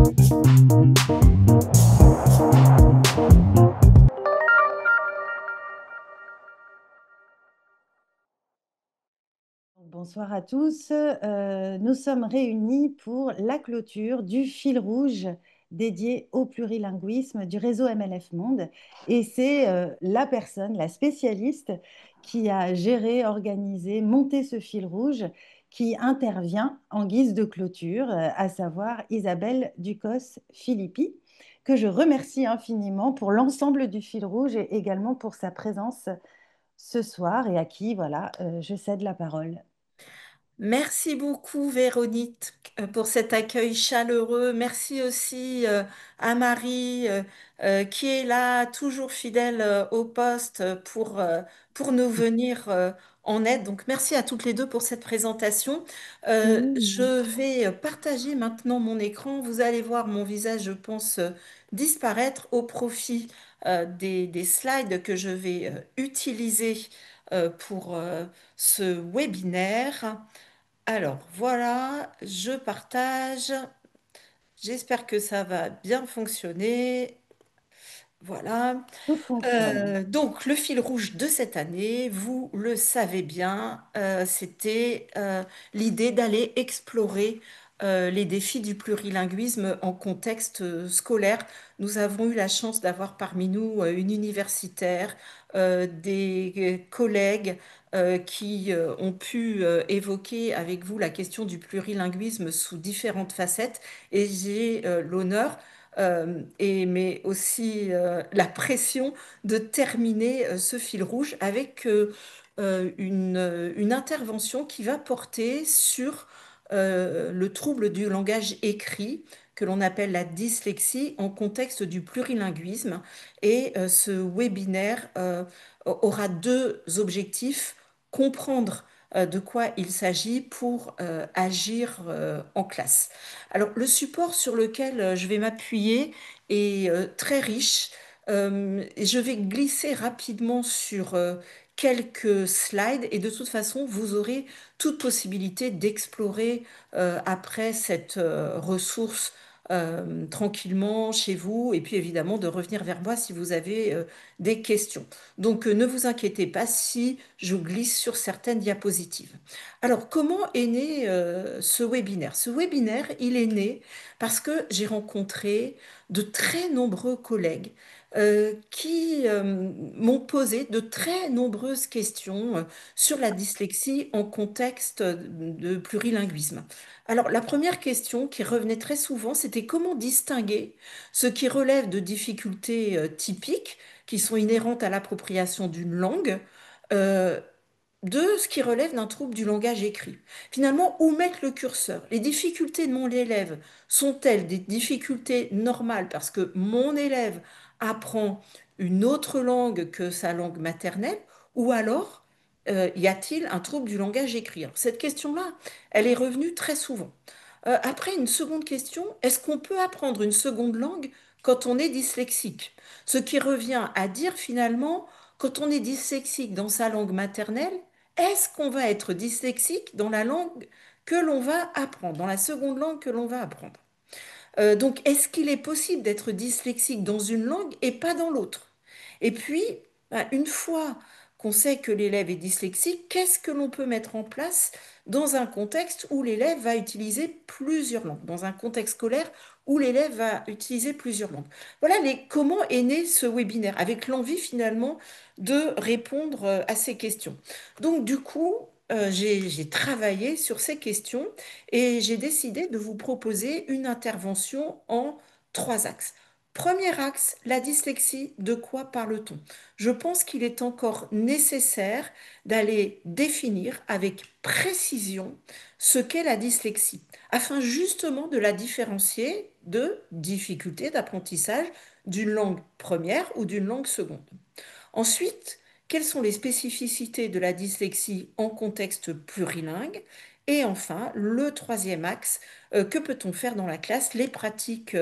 Bonsoir à tous. Nous sommes réunis pour la clôture du fil rouge dédié au plurilinguisme du réseau MLF Monde. Et c'est la personne, la spécialiste qui a géré, organisé, monté ce fil rouge qui intervient en guise de clôture, à savoir Isabelle Ducos-Philippi, que je remercie infiniment pour l'ensemble du fil rouge et également pour sa présence ce soir et à qui, voilà, je cède la parole. Merci beaucoup, Véronique, pour cet accueil chaleureux. Merci aussi à Marie, qui est là, toujours fidèle au poste pour nous venir en aide. Donc, merci à toutes les deux pour cette présentation. Oui. Je vais partager maintenant mon écran. Vous allez voir mon visage, je pense, disparaître au profit des slides que je vais utiliser pour ce webinaire. Alors voilà, je partage. J'espère que ça va bien fonctionner. Voilà. Tout fonctionne. Donc, le fil rouge de cette année, vous le savez bien, c'était l'idée d'aller explorer les défis du plurilinguisme en contexte scolaire. Nous avons eu la chance d'avoir parmi nous une universitaire, des collègues qui ont pu évoquer avec vous la question du plurilinguisme sous différentes facettes. Et j'ai l'honneur mais aussi la pression de terminer ce fil rouge avec une intervention qui va porter sur le trouble du langage écrit, que l'on appelle la dyslexie, en contexte du plurilinguisme. Et ce webinaire aura deux objectifs: comprendre de quoi il s'agit pour agir en classe. Alors, le support sur lequel je vais m'appuyer est très riche. Et je vais glisser rapidement sur quelques slides et de toute façon, vous aurez toute possibilité d'explorer après cette ressource tranquillement chez vous et puis évidemment de revenir vers moi si vous avez des questions. Donc, ne vous inquiétez pas si je glisse sur certaines diapositives. Alors, comment est né ce webinaire? Ce webinaire, il est né parce que j'ai rencontré de très nombreux collègues qui m'ont posé de très nombreuses questions sur la dyslexie en contexte de plurilinguisme. Alors, la première question qui revenait très souvent, c'était comment distinguer ce qui relève de difficultés typiques qui sont inhérentes à l'appropriation d'une langue euh, de ce qui relève d'un trouble du langage écrit. Finalement, où mettre le curseur? Les difficultés de mon élève sont-elles des difficultés normales parce que mon élève apprend une autre langue que sa langue maternelle, ou alors y a-t-il un trouble du langage écrit? Alors, cette question-là, elle est revenue très souvent. Après, une seconde question: est-ce qu'on peut apprendre une seconde langue quand on est dyslexique? Ce qui revient à dire finalement, quand on est dyslexique dans sa langue maternelle, est-ce qu'on va être dyslexique dans la langue que l'on va apprendre, dans la seconde langue que l'on va apprendre? Donc, est-ce qu'il est possible d'être dyslexique dans une langue et pas dans l'autre? Et puis, une fois qu'on sait que l'élève est dyslexique, qu'est-ce que l'on peut mettre en place dans un contexte où l'élève va utiliser plusieurs langues, dans un contexte scolaire où l'élève va utiliser plusieurs langues? Voilà comment est né ce webinaire, avec l'envie finalement de répondre à ces questions. Donc, du coup, j'ai travaillé sur ces questions et j'ai décidé de vous proposer une intervention en trois axes. Premier axe, la dyslexie, de quoi parle-t-on? Je pense qu'il est encore nécessaire d'aller définir avec précision ce qu'est la dyslexie, afin justement de la différencier de difficulté d'apprentissage d'une langue première ou d'une langue seconde. Ensuite, quelles sont les spécificités de la dyslexie en contexte plurilingue? Et enfin, le troisième axe, que peut-on faire dans la classe? Les pratiques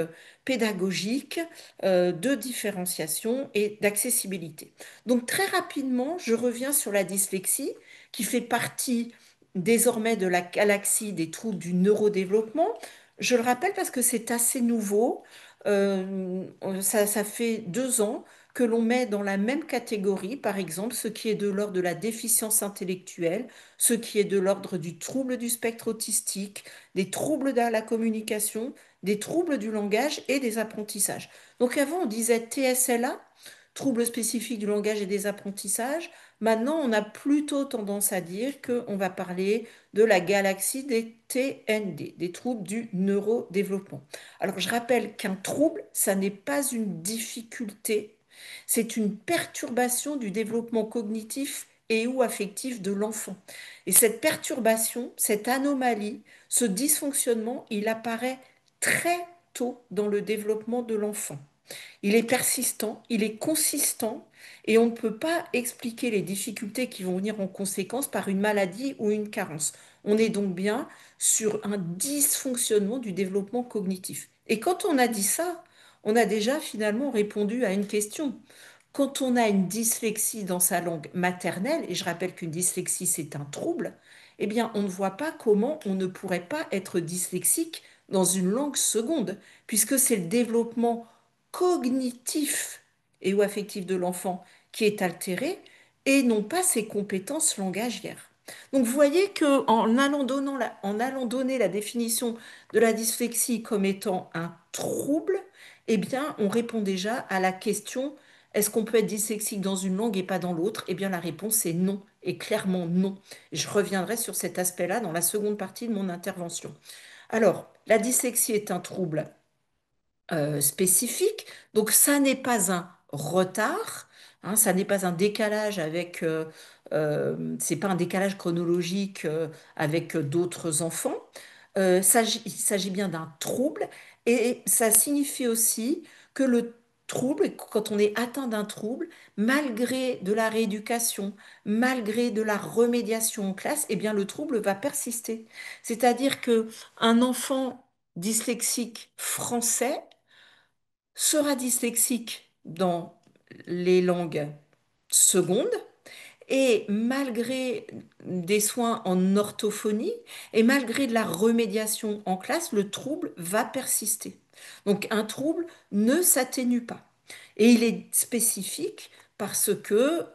pédagogiques de différenciation et d'accessibilité. Donc très rapidement, je reviens sur la dyslexie qui fait partie désormais de la galaxie des troubles du neurodéveloppement. Je le rappelle parce que c'est assez nouveau. Ça fait 2 ans que l'on met dans la même catégorie, par exemple, ce qui est de l'ordre de la déficience intellectuelle, ce qui est de l'ordre du trouble du spectre autistique, des troubles de la communication, des troubles du langage et des apprentissages. Donc avant, on disait TSLA, troubles spécifiques du langage et des apprentissages. Maintenant, on a plutôt tendance à dire qu'on va parler de la galaxie des TND, des troubles du neurodéveloppement. Alors, je rappelle qu'un trouble, ça n'est pas une difficulté, c'est une perturbation du développement cognitif et ou affectif de l'enfant. Et cette perturbation, cette anomalie, ce dysfonctionnement, il apparaît très tôt dans le développement de l'enfant. Il est persistant, il est consistant et on ne peut pas expliquer les difficultés qui vont venir en conséquence par une maladie ou une carence. On est donc bien sur un dysfonctionnement du développement cognitif. Et quand on a dit ça, on a déjà finalement répondu à une question. Quand on a une dyslexie dans sa langue maternelle, et je rappelle qu'une dyslexie c'est un trouble, eh bien on ne voit pas comment on ne pourrait pas être dyslexique dans une langue seconde, puisque c'est le développement cognitif et ou affectif de l'enfant qui est altéré et non pas ses compétences langagières. Donc vous voyez que en allant donner la définition de la dyslexie comme étant un trouble, eh bien on répond déjà à la question est-ce qu'on peut être dyslexique dans une langue et pas dans l'autre? Eh bien la réponse est non, et clairement non. Je reviendrai sur cet aspect-là dans la seconde partie de mon intervention. Alors, la dyslexie est un trouble spécifique. Donc ça n'est pas un retard, hein, ça n'est pas un décalage avec, c'est pas un décalage chronologique avec d'autres enfants. Il s'agit bien d'un trouble et ça signifie aussi que le trouble, quand on est atteint d'un trouble, malgré de la rééducation, malgré de la remédiation en classe, eh bien le trouble va persister. C'est-à-dire que un enfant dyslexique français sera dyslexique dans les langues secondes et malgré des soins en orthophonie et malgré de la remédiation en classe, le trouble va persister. Donc un trouble ne s'atténue pas. Et il est spécifique parce que,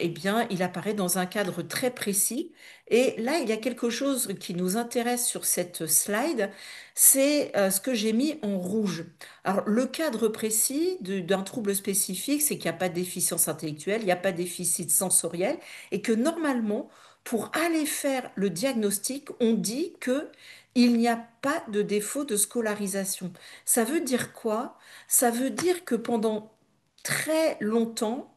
eh bien, il apparaît dans un cadre très précis. Et là, il y a quelque chose qui nous intéresse sur cette slide, c'est ce que j'ai mis en rouge. Alors, le cadre précis d'un trouble spécifique, c'est qu'il n'y a pas de déficience intellectuelle, il n'y a pas de déficit sensoriel, et que normalement, pour aller faire le diagnostic, on dit que il n'y a pas de défaut de scolarisation. Ça veut dire quoi? Ça veut dire que pendant très longtemps,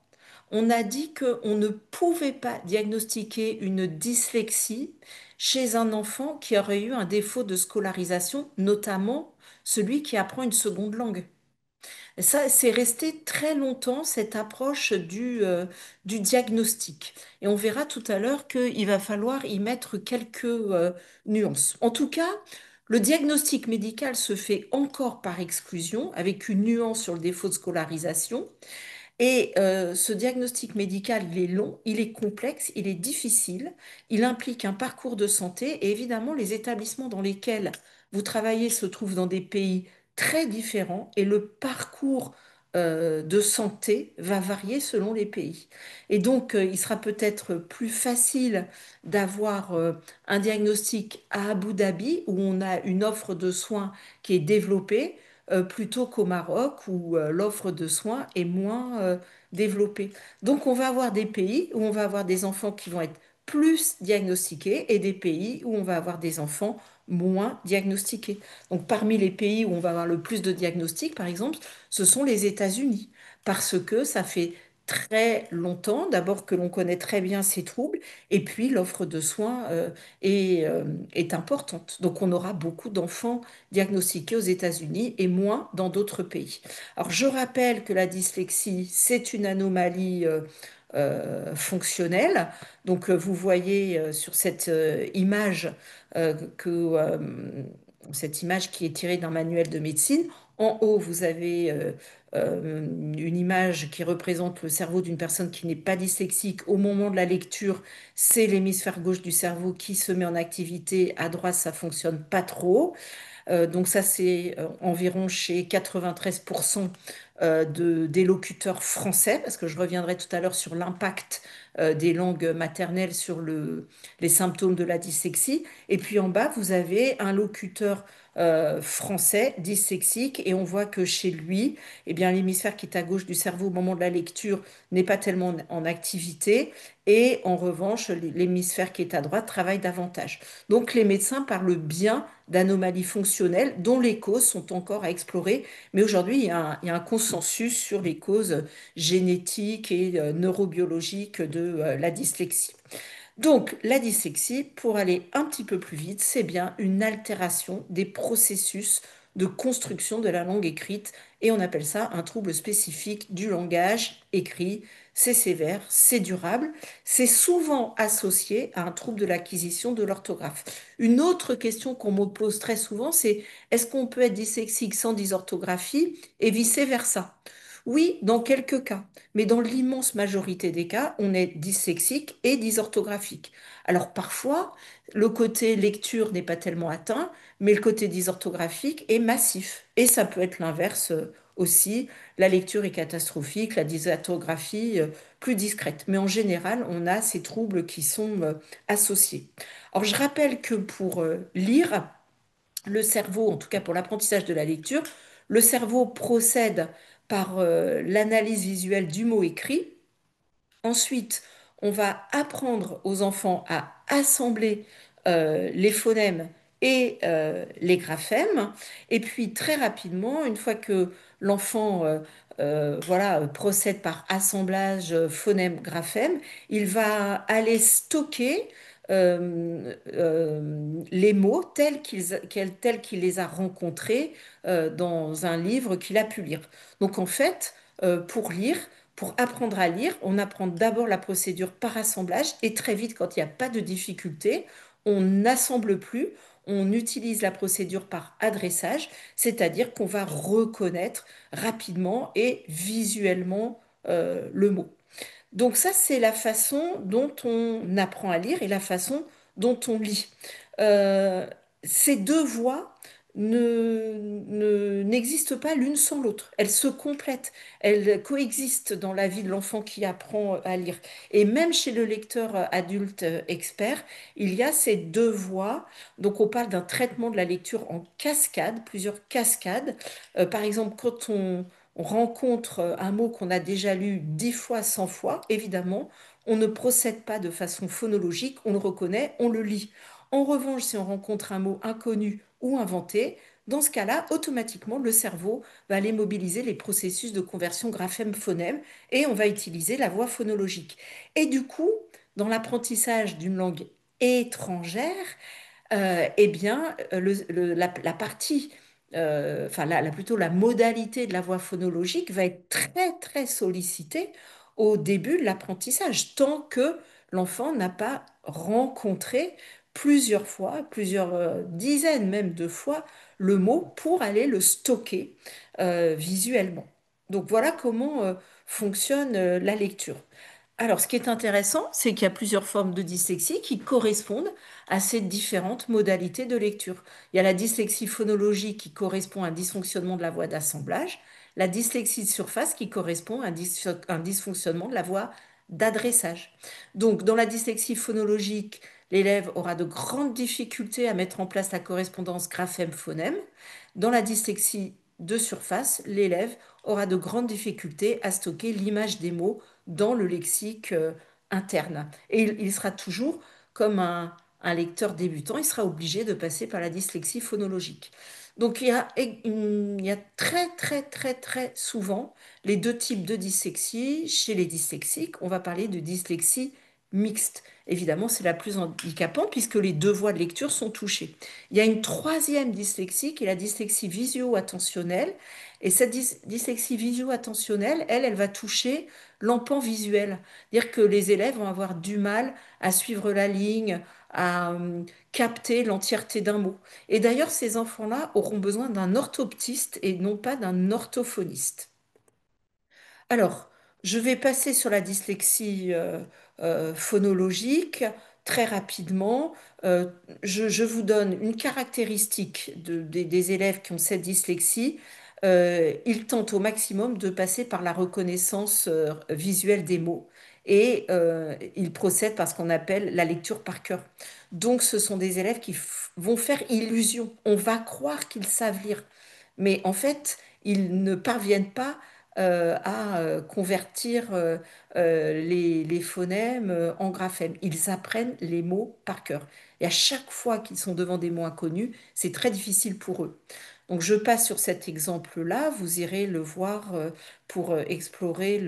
on a dit qu'on ne pouvait pas diagnostiquer une dyslexie chez un enfant qui aurait eu un défaut de scolarisation, notamment celui qui apprend une seconde langue. Et ça, c'est resté très longtemps cette approche du diagnostic. Et on verra tout à l'heure qu'il va falloir y mettre quelques nuances. En tout cas, le diagnostic médical se fait encore par exclusion, avec une nuance sur le défaut de scolarisation. Et ce diagnostic médical, il est long, il est complexe, il est difficile, il implique un parcours de santé et évidemment les établissements dans lesquels vous travaillez se trouvent dans des pays très différents et le parcours de santé va varier selon les pays. Et donc, il sera peut-être plus facile d'avoir un diagnostic à Abu Dhabi où on a une offre de soins qui est développée plutôt qu'au Maroc où l'offre de soins est moins développée. Donc on va avoir des pays où on va avoir des enfants qui vont être plus diagnostiqués et des pays où on va avoir des enfants moins diagnostiqués. Donc parmi les pays où on va avoir le plus de diagnostics, par exemple, ce sont les États-Unis, parce que ça fait très longtemps, d'abord que l'on connaît très bien ces troubles, et puis l'offre de soins est importante. Donc on aura beaucoup d'enfants diagnostiqués aux États-Unis et moins dans d'autres pays. Alors, je rappelle que la dyslexie, c'est une anomalie fonctionnelle. Donc, vous voyez sur cette image que cette image qui est tirée d'un manuel de médecine. En haut, vous avez une image qui représente le cerveau d'une personne qui n'est pas dyslexique. Au moment de la lecture, c'est l'hémisphère gauche du cerveau qui se met en activité. À droite, ça fonctionne pas trop. Donc ça, c'est environ chez 93% des locuteurs français, parce que je reviendrai tout à l'heure sur l'impact des langues maternelles sur les symptômes de la dyslexie. Et puis en bas, vous avez un locuteur français dyslexique, et on voit que chez lui, eh bien, l'hémisphère qui est à gauche du cerveau au moment de la lecture n'est pas tellement en activité, et en revanche, l'hémisphère qui est à droite travaille davantage. Donc les médecins parlent bien d'anomalies fonctionnelles dont les causes sont encore à explorer, mais aujourd'hui, il y a un consensus sur les causes génétiques et neurobiologiques de la dyslexie. Donc, la dyslexie, pour aller un petit peu plus vite, c'est bien une altération des processus de construction de la langue écrite, et on appelle ça un trouble spécifique du langage écrit. C'est sévère, c'est durable, c'est souvent associé à un trouble de l'acquisition de l'orthographe. Une autre question qu'on me pose très souvent, c'est est-ce qu'on peut être dyslexique sans dysorthographie et vice-versa? Oui, dans quelques cas, mais dans l'immense majorité des cas, on est dyslexique et dysorthographique. Alors parfois, le côté lecture n'est pas tellement atteint, mais le côté dysorthographique est massif. Et ça peut être l'inverse aussi. La lecture est catastrophique, la dysorthographie plus discrète. Mais en général, on a ces troubles qui sont associés. Alors je rappelle que pour lire, le cerveau, en tout cas pour l'apprentissage de la lecture, le cerveau procède par l'analyse visuelle du mot écrit. Ensuite, on va apprendre aux enfants à assembler les phonèmes et les graphèmes. Et puis très rapidement, une fois que l'enfant voilà, procède par assemblage phonème-graphème, il va aller stocker les mots tels qu'il les a rencontrés dans un livre qu'il a pu lire. Donc en fait, pour lire, pour apprendre à lire, on apprend d'abord la procédure par assemblage, et très vite, quand il n'y a pas de difficulté, on n'assemble plus, on utilise la procédure par adressage, c'est-à-dire qu'on va reconnaître rapidement et visuellement le mot. Donc ça, c'est la façon dont on apprend à lire et la façon dont on lit. Euh, Ces deux voies n'existent pas l'une sans l'autre. Elles se complètent, elles coexistent dans la vie de l'enfant qui apprend à lire. Et même chez le lecteur adulte expert, il y a ces deux voies. Donc on parle d'un traitement de la lecture en cascade, plusieurs cascades. Par exemple, quand on rencontre un mot qu'on a déjà lu 10 fois, 100 fois, évidemment, on ne procède pas de façon phonologique, on le reconnaît, on le lit. En revanche, si on rencontre un mot inconnu ou inventé, dans ce cas-là, automatiquement, le cerveau va aller mobiliser les processus de conversion graphème-phonème, et on va utiliser la voix phonologique. Et du coup, dans l'apprentissage d'une langue étrangère, eh bien, la partie, enfin, plutôt la modalité de la voix phonologique va être très, très sollicitée au début de l'apprentissage, tant que l'enfant n'a pas rencontré plusieurs fois, plusieurs dizaines même de fois, le mot pour aller le stocker visuellement. Donc voilà comment fonctionne la lecture. Alors, ce qui est intéressant, c'est qu'il y a plusieurs formes de dyslexie qui correspondent à ces différentes modalités de lecture. Il y a la dyslexie phonologique qui correspond à un dysfonctionnement de la voie d'assemblage, la dyslexie de surface qui correspond à un dysfonctionnement de la voie d'adressage. Donc, dans la dyslexie phonologique, l'élève aura de grandes difficultés à mettre en place la correspondance graphème-phonème. Dans la dyslexie de surface, l'élève aura de grandes difficultés à stocker l'image des mots dans le lexique interne. Et il sera toujours comme un lecteur débutant, il sera obligé de passer par la dyslexie phonologique. Donc il y a très très très très souvent les deux types de dyslexie. Chez les dyslexiques, on va parler de dyslexie mixte. Évidemment, c'est la plus handicapante puisque les deux voies de lecture sont touchées. Il y a une troisième dyslexie qui est la dyslexie visio-attentionnelle. Et cette dyslexie visio-attentionnelle, elle va toucher l'empan visuel. C'est-à-dire que les élèves vont avoir du mal à suivre la ligne, à capter l'entièreté d'un mot. Et d'ailleurs, ces enfants-là auront besoin d'un orthoptiste et non pas d'un orthophoniste. Alors, je vais passer sur la dyslexie phonologique, très rapidement, euh, je vous donne une caractéristique des élèves qui ont cette dyslexie. Ils tentent au maximum de passer par la reconnaissance visuelle des mots et ils procèdent par ce qu'on appelle la lecture par cœur. Donc, ce sont des élèves qui vont faire illusion. On va croire qu'ils savent lire, mais en fait, ils ne parviennent pas à convertir les phonèmes en graphèmes. Ils apprennent les mots par cœur. Et à chaque fois qu'ils sont devant des mots inconnus, c'est très difficile pour eux. Donc je passe sur cet exemple-là, vous irez le voir pour explorer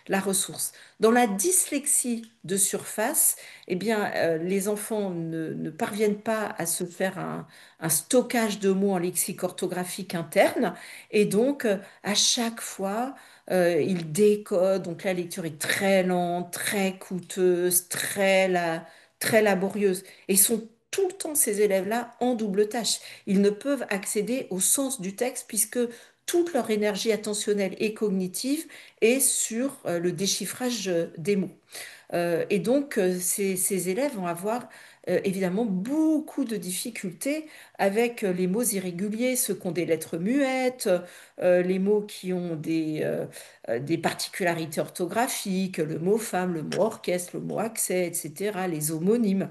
la ressource. Dans la dyslexie de surface, eh bien, les enfants ne parviennent pas à se faire un stockage de mots en lexique orthographique interne et donc à chaque fois, ils décodent. Donc la lecture est très lente, très coûteuse, très laborieuse. Et ils sont tout le temps, ces élèves-là, en double tâche. Ils ne peuvent accéder au sens du texte puisque toute leur énergie attentionnelle et cognitive est sur le déchiffrage des mots. Et donc, ces élèves vont avoir évidemment beaucoup de difficultés avec les mots irréguliers, ceux qui ont des lettres muettes, les mots qui ont des particularités orthographiques, le mot femme, le mot orchestre, le mot accès, etc., les homonymes.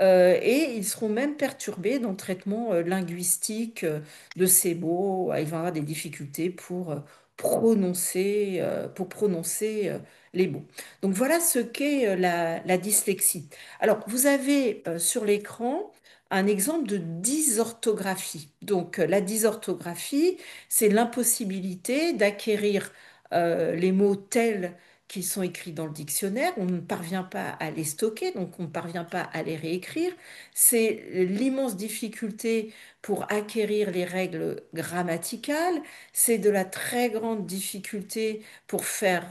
Et ils seront même perturbés dans le traitement linguistique de ces mots. Ils vont avoir des difficultés pour prononcer les mots. Donc voilà ce qu'est la dyslexie. Alors, vous avez sur l'écran un exemple de dysorthographie. Donc, la dysorthographie, c'est l'impossibilité d'acquérir les mots tels qu'ils sont écrits dans le dictionnaire. On ne parvient pas à les stocker, donc on ne parvient pas à les réécrire. C'est l'immense difficulté pour acquérir les règles grammaticales. C'est de la très grande difficulté pour faire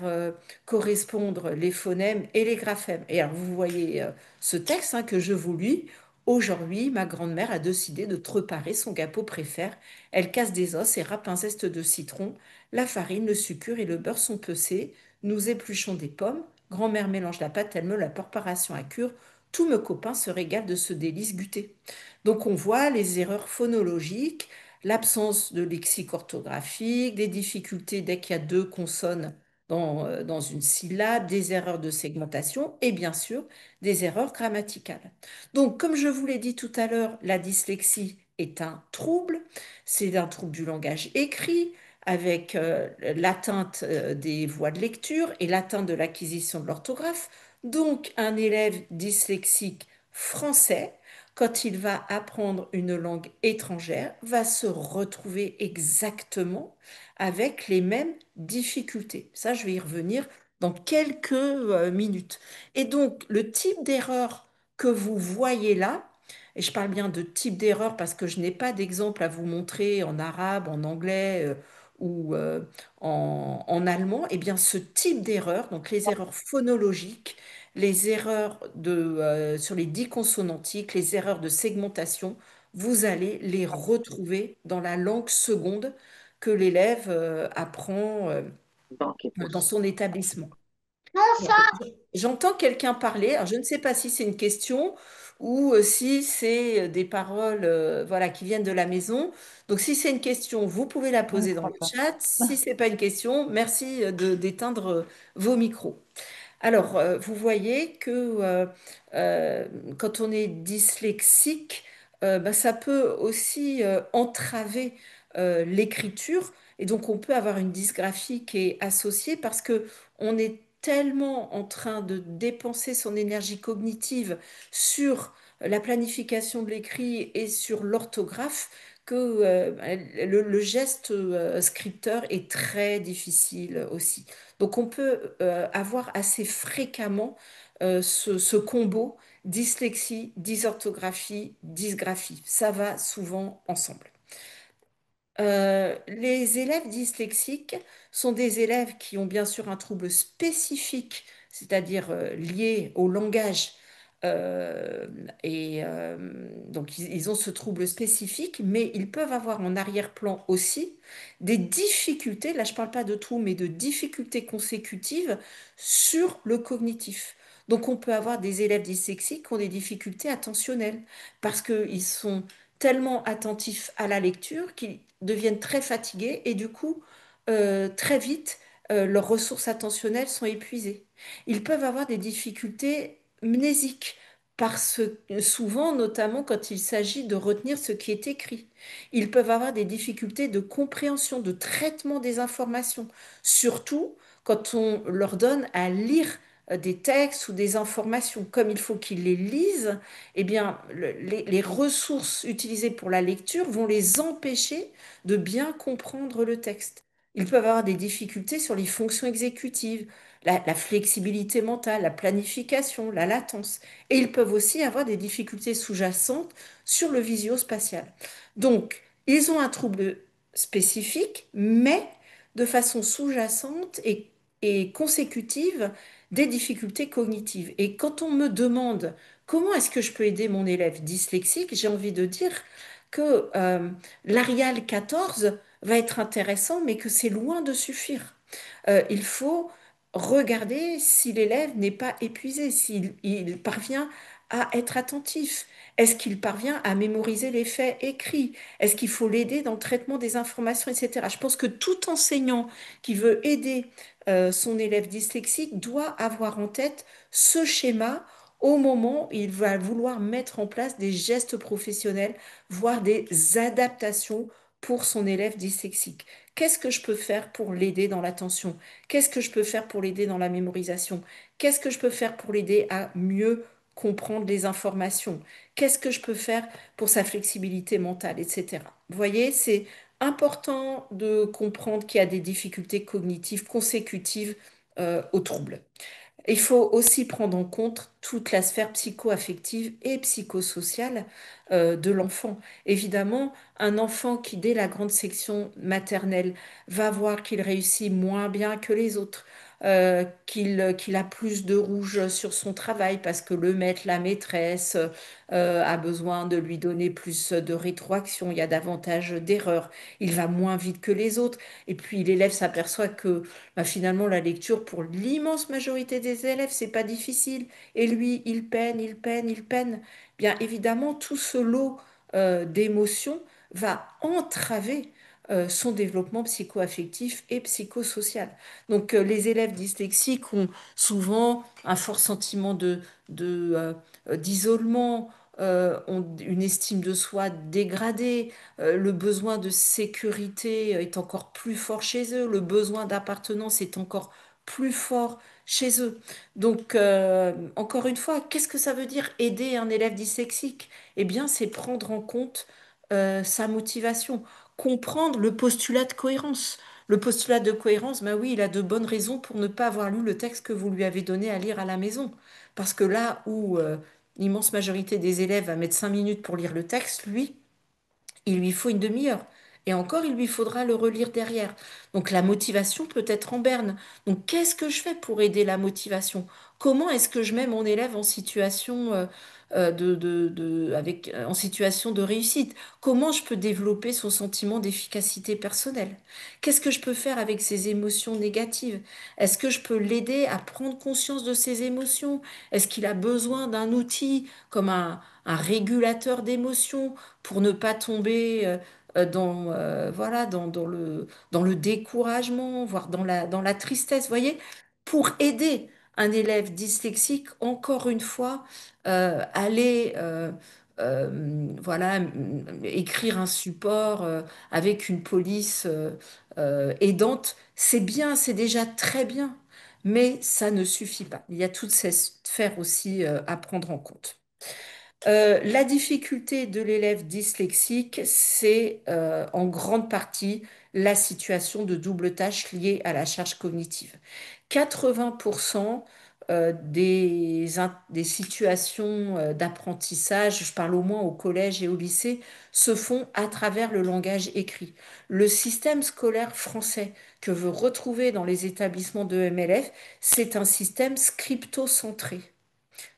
correspondre les phonèmes et les graphèmes. Et alors, vous voyez ce texte que je vous lis. Aujourd'hui, ma grand-mère a décidé de préparer son gâteau préféré. Elle casse des os et râpe un zeste de citron. La farine, le sucre et le beurre sont pesés. Nous épluchons des pommes. Grand-mère mélange la pâte, elle me la préparation à cure. Tous mes copains se régalent de ce délice guté. Donc on voit les erreurs phonologiques, l'absence de lexique orthographique, des difficultés dès qu'il y a deux consonnes dans une syllabe, des erreurs de segmentation et bien sûr des erreurs grammaticales. Donc, comme je vous l'ai dit tout à l'heure, la dyslexie est un trouble, c'est un trouble du langage écrit avec l'atteinte des voies de lecture et l'atteinte de l'acquisition de l'orthographe. Donc, un élève dyslexique français, quand il va apprendre une langue étrangère, va se retrouver exactement avec les mêmes difficultés. Ça, je vais y revenir dans quelques minutes. Et donc, le type d'erreur que vous voyez là, et je parle bien de type d'erreur parce que je n'ai pas d'exemple à vous montrer en arabe, en anglais ou en allemand, et bien ce type d'erreur, donc les erreurs phonologiques, les erreurs sur les dits consonantiques, les erreurs de segmentation, vous allez les retrouver dans la langue seconde que l'élève apprend dans son établissement. Alors, j'entends quelqu'un parler. Alors, je ne sais pas si c'est une question ou si c'est des paroles voilà, qui viennent de la maison. Donc, si c'est une question, vous pouvez la Je ne poser dans crois le pas. chat. Si c'est pas une question, merci d'éteindre vos micros. Alors, vous voyez que euh, quand on est dyslexique, bah, ça peut aussi entraver l'écriture. Et donc, on peut avoir une dysgraphie qui est associée parce que on est tellement en train de dépenser son énergie cognitive sur la planification de l'écrit et sur l'orthographe que le geste scripteur est très difficile aussi. Donc on peut avoir assez fréquemment ce combo dyslexie, dysorthographie, dysgraphie. Ça va souvent ensemble. Les élèves dyslexiques sont des élèves qui ont bien sûr un trouble spécifique, c'est-à-dire lié au langage. Euh, donc ils ont ce trouble spécifique, mais ils peuvent avoir en arrière-plan aussi des difficultés, là je ne parle pas de tout, mais de difficultés consécutives sur le cognitif. Donc on peut avoir des élèves dyslexiques qui ont des difficultés attentionnelles parce qu'ils sont tellement attentifs à la lecture qu'ils deviennent très fatigués et du coup, très vite, leurs ressources attentionnelles sont épuisées. Ils peuvent avoir des difficultés mnésiques parce que souvent, notamment quand il s'agit de retenir ce qui est écrit. Ils peuvent avoir des difficultés de compréhension, de traitement des informations, surtout quand on leur donne à lire des textes ou des informations. Comme il faut qu'ils les lisent, eh bien, les ressources utilisées pour la lecture vont les empêcher de bien comprendre le texte. Ils peuvent avoir des difficultés sur les fonctions exécutives, la flexibilité mentale, la planification, la latence. Et ils peuvent aussi avoir des difficultés sous-jacentes sur le visio-spatial. Donc, ils ont un trouble spécifique, mais de façon sous-jacente et consécutive des difficultés cognitives. Et quand on me demande comment est-ce que je peux aider mon élève dyslexique, j'ai envie de dire que l'Arial 14 va être intéressant, mais que c'est loin de suffire. Il faut regarder si l'élève n'est pas épuisé, s'il il parvient à être attentif. Est-ce qu'il parvient à mémoriser les faits écrits? Est-ce qu'il faut l'aider dans le traitement des informations, etc. Je pense que tout enseignant qui veut aider son élève dyslexique doit avoir en tête ce schéma au moment où il va vouloir mettre en place des gestes professionnels, voire des adaptations pour son élève dyslexique. Qu'est-ce que je peux faire pour l'aider dans l'attention? Qu'est-ce que je peux faire pour l'aider dans la mémorisation? Qu'est-ce que je peux faire pour l'aider à mieux comprendre les informations? Qu'est-ce que je peux faire pour sa flexibilité mentale, etc. Vous voyez, c'est important de comprendre qu'il y a des difficultés cognitives consécutives aux troubles. Il faut aussi prendre en compte toute la sphère psycho-affective et psychosociale de l'enfant. Évidemment, un enfant qui, dès la grande section maternelle, va voir qu'il réussit moins bien que les autres, qu'il a plus de rouge sur son travail parce que le maître, la maîtresse a besoin de lui donner plus de rétroaction, il y a davantage d'erreurs, il va moins vite que les autres. Et puis l'élève s'aperçoit que bah, finalement, la lecture, pour l'immense majorité des élèves, c'est pas difficile. Et lui, il peine, il peine, il peine. Bien évidemment, tout ce lot d'émotions va entraver son développement psycho-affectif et psychosocial. Donc, les élèves dyslexiques ont souvent un fort sentiment d'isolement, ont une estime de soi dégradée, le besoin de sécurité est encore plus fort chez eux, le besoin d'appartenance est encore plus fort chez eux. Donc, encore une fois, qu'est-ce que ça veut dire aider un élève dyslexique? Eh bien, c'est prendre en compte sa motivation, comprendre le postulat de cohérence. Le postulat de cohérence, ben oui, il a de bonnes raisons pour ne pas avoir lu le texte que vous lui avez donné à lire à la maison. Parce que là où l'immense majorité des élèves va mettre 5 minutes pour lire le texte, lui, il lui faut une demi-heure. Et encore, il lui faudra le relire derrière. Donc la motivation peut être en berne. Donc qu'est-ce que je fais pour aider la motivation? Comment est-ce que je mets mon élève en situation en situation de réussite? Comment je peux développer son sentiment d'efficacité personnelle? Qu'est-ce que je peux faire avec ses émotions négatives? Est-ce que je peux l'aider à prendre conscience de ses émotions? Est-ce qu'il a besoin d'un outil comme un régulateur d'émotions pour ne pas tomber voilà, dans le découragement, voire dans la tristesse. Vous voyez, pour aider un élève dyslexique, encore une fois, aller voilà, écrire un support avec une police aidante, c'est bien, c'est déjà très bien, mais ça ne suffit pas. Il y a toutes ces sphères aussi à prendre en compte. La difficulté de l'élève dyslexique, c'est en grande partie la situation de double tâche liée à la charge cognitive. 80% des situations d'apprentissage, je parle au moins au collège et au lycée, se font à travers le langage écrit. Le système scolaire français que veut retrouver dans les établissements de MLF, c'est un système scripto-centré.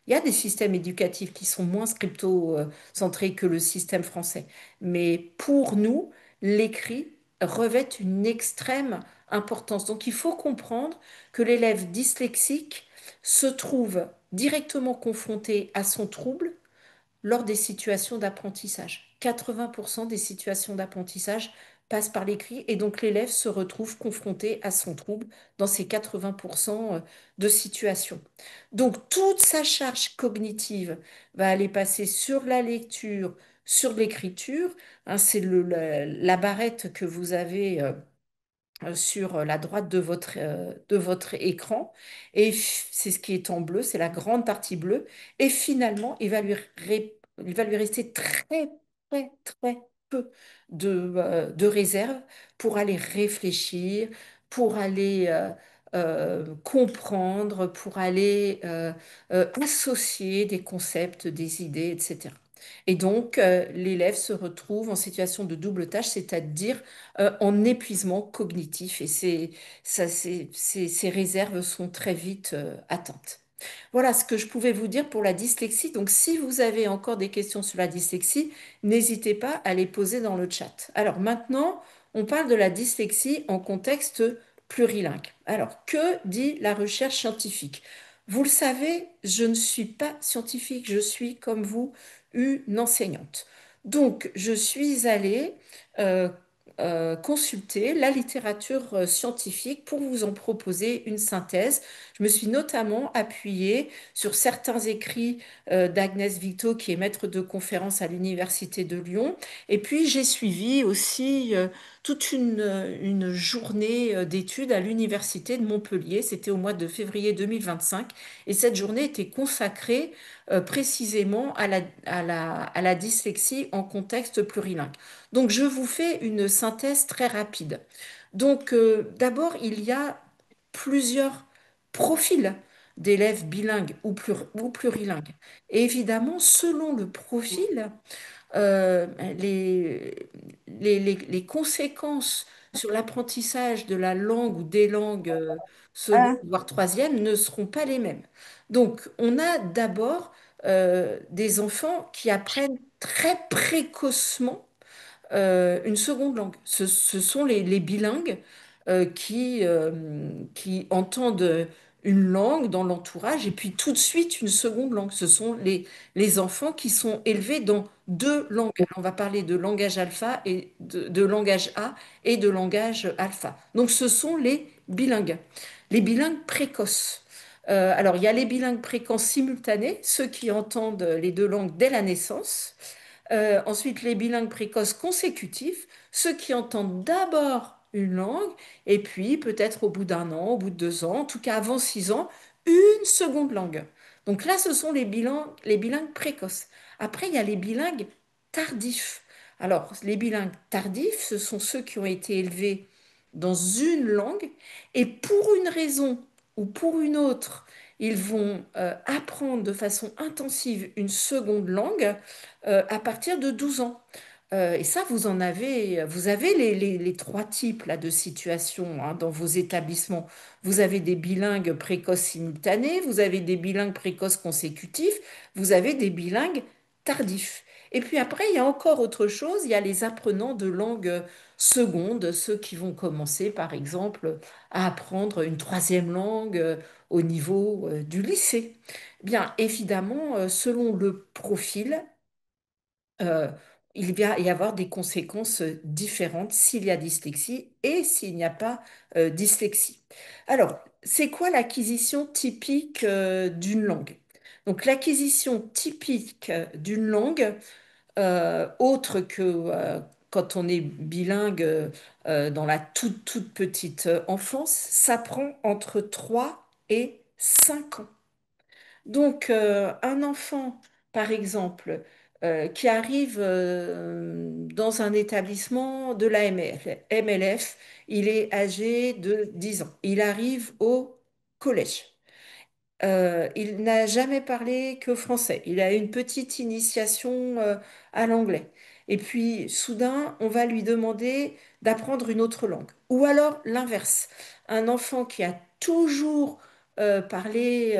Il y a des systèmes éducatifs qui sont moins scripto-centrés que le système français. Mais pour nous, l'écrit revêt une extrême importance. Donc il faut comprendre que l'élève dyslexique se trouve directement confronté à son trouble lors des situations d'apprentissage. 80% des situations d'apprentissage passent par l'écrit et donc l'élève se retrouve confronté à son trouble dans ces 80% de situations. Donc toute sa charge cognitive va aller passer sur la lecture, sur l'écriture. Hein, c'est la barrette que vous avez sur la droite de votre écran. Et c'est ce qui est en bleu, c'est la grande partie bleue. Et finalement, il va lui rester très, très, très peu de réserve pour aller réfléchir, pour aller comprendre, pour aller associer des concepts, des idées, etc. Et donc, l'élève se retrouve en situation de double tâche, c'est-à-dire en épuisement cognitif et ces réserves sont très vite atteintes. Voilà ce que je pouvais vous dire pour la dyslexie. Donc, si vous avez encore des questions sur la dyslexie, n'hésitez pas à les poser dans le chat. Alors maintenant, on parle de la dyslexie en contexte plurilingue. Alors, que dit la recherche scientifique? Vous le savez, je ne suis pas scientifique, je suis comme vous une enseignante. Donc, je suis allée euh, consulter la littérature scientifique pour vous en proposer une synthèse. Je me suis notamment appuyée sur certains écrits d'Agnès Victo, qui est maître de conférence à l'Université de Lyon. Et puis, j'ai suivi aussi toute une journée d'études à l'Université de Montpellier. C'était au mois de février 2025. Et cette journée était consacrée précisément à la dyslexie en contexte plurilingue. Donc, je vous fais une synthèse très rapide. Donc, d'abord, il y a plusieurs profils d'élèves bilingues ou plurilingues. Et évidemment, selon le profil, euh, les, les conséquences sur l'apprentissage de la langue ou des langues secondes, Ah, voire troisième, ne seront pas les mêmes. Donc, on a d'abord des enfants qui apprennent très précocement une seconde langue. Ce sont les bilingues qui entendent une langue dans l'entourage et puis tout de suite une seconde langue. Ce sont les enfants qui sont élevés dans deux langues. Alors, on va parler de langage alpha et de langage A et de langage alpha. Donc ce sont les bilingues précoces. Alors il y a les bilingues précoces simultanés, ceux qui entendent les deux langues dès la naissance. Ensuite, les bilingues précoces consécutifs, ceux qui entendent d'abord une langue, et puis peut-être au bout d'un an, au bout de 2 ans, en tout cas avant 6 ans, une seconde langue. Donc là, ce sont les bilingues précoces. Après, il y a les bilingues tardifs. Alors, les bilingues tardifs, ce sont ceux qui ont été élevés dans une langue, et pour une raison ou pour une autre, ils vont apprendre de façon intensive une seconde langue à partir de 12 ans. Et ça, vous avez les trois types là, de situations hein, dans vos établissements. Vous avez des bilingues précoces simultanés, vous avez des bilingues précoces consécutifs, vous avez des bilingues tardifs. Et puis après, il y a encore autre chose, il y a les apprenants de langue seconde, ceux qui vont commencer, par exemple, à apprendre une troisième langue au niveau du lycée. Bien, évidemment, selon le profil, euh, il va y avoir des conséquences différentes s'il y a dyslexie et s'il n'y a pas dyslexie. Alors, c'est quoi l'acquisition typique d'une langue? Donc, l'acquisition typique d'une langue, autre que quand on est bilingue dans la toute petite enfance, ça prend entre 3 et 5 ans. Donc, un enfant, par exemple, qui arrive dans un établissement de la MLF, il est âgé de 10 ans. Il arrive au collège. Il n'a jamais parlé que français. Il a une petite initiation à l'anglais. Et puis, soudain, on va lui demander d'apprendre une autre langue. Ou alors l'inverse. Un enfant qui a toujours parlé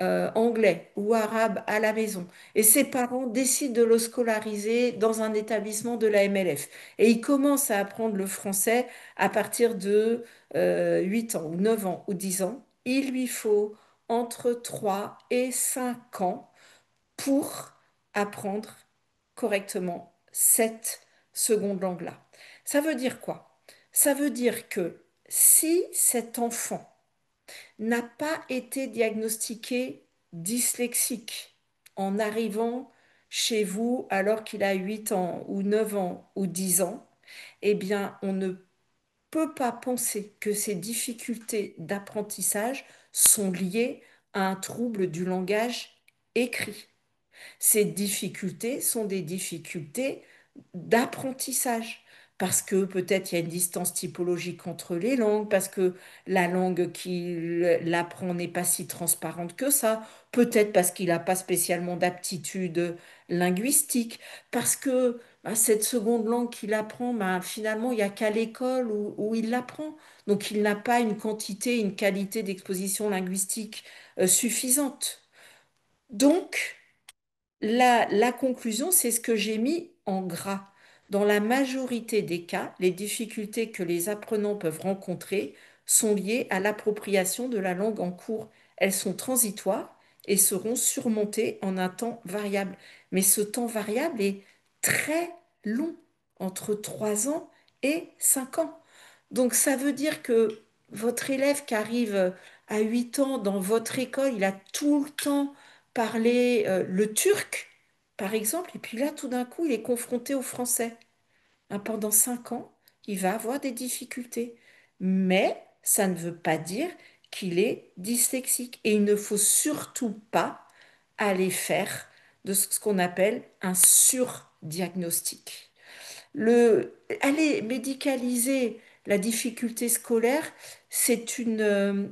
anglais ou arabe à la maison et ses parents décident de le scolariser dans un établissement de la MLF. Et il commence à apprendre le français à partir de 8 ans ou 9 ans ou 10 ans. Il lui faut entre 3 et 5 ans pour apprendre correctement cette seconde langue-là. Ça veut dire quoi? Ça veut dire que si cet enfant n'a pas été diagnostiqué dyslexique en arrivant chez vous alors qu'il a 8 ans ou 9 ans ou 10 ans, eh bien, on ne peut pas penser que ces difficultés d'apprentissage sont liées à un trouble du langage écrit. Ces difficultés sont des difficultés d'apprentissage. Parce que peut-être il y a une distance typologique entre les langues, parce que la langue qu'il apprend n'est pas si transparente que ça, peut-être parce qu'il n'a pas spécialement d'aptitude linguistique, parce que cette seconde langue qu'il apprend, finalement, il n'y a qu'à l'école où il l'apprend. Donc il n'a pas une quantité, une qualité d'exposition linguistique suffisante. Donc, la conclusion, c'est ce que j'ai mis en gras. Dans la majorité des cas, les difficultés que les apprenants peuvent rencontrer sont liées à l'appropriation de la langue en cours. Elles sont transitoires et seront surmontées en un temps variable. Mais ce temps variable est très long, entre 3 ans et 5 ans. Donc ça veut dire que votre élève qui arrive à 8 ans dans votre école, il a tout le temps parlé le turc, par exemple, et puis là, tout d'un coup, il est confronté au français. Pendant 5 ans, il va avoir des difficultés. Mais ça ne veut pas dire qu'il est dyslexique. Et il ne faut surtout pas aller faire de ce qu'on appelle un surdiagnostic. Aller médicaliser la difficulté scolaire, c'est une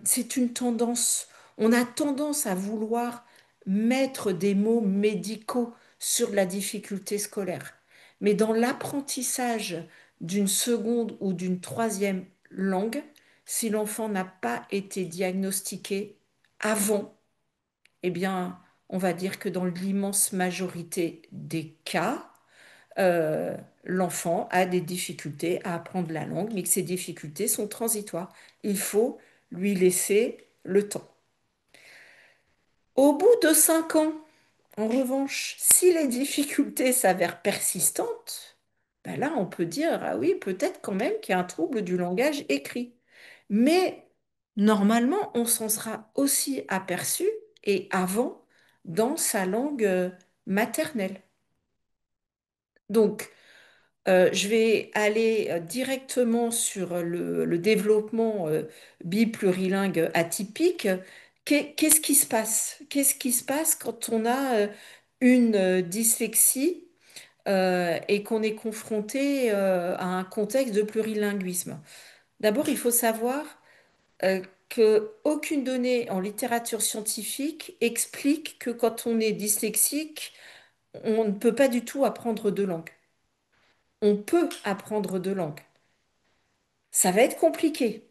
tendance. On a tendance à vouloir mettre des mots médicaux sur la difficulté scolaire. Mais dans l'apprentissage d'une seconde ou d'une troisième langue, si l'enfant n'a pas été diagnostiqué avant, eh bien, on va dire que dans l'immense majorité des cas, euh, l'enfant a des difficultés à apprendre la langue, mais que ces difficultés sont transitoires. Il faut lui laisser le temps. Au bout de 5 ans, en revanche, si les difficultés s'avèrent persistantes, ben là, on peut dire, ah oui, peut-être quand même qu'il y a un trouble du langage écrit. Mais normalement, on s'en sera aussi aperçu, et avant, dans sa langue maternelle. Donc, je vais aller directement sur le développement biplurilingue atypique. Qu'est-ce qui se passe? Qu'est-ce qui se passe quand on a une dyslexie et qu'on est confronté à un contexte de plurilinguisme? D'abord, il faut savoir qu'aucune donnée en littérature scientifique explique que quand on est dyslexique, on ne peut pas du tout apprendre deux langues. On peut apprendre deux langues. Ça va être compliqué.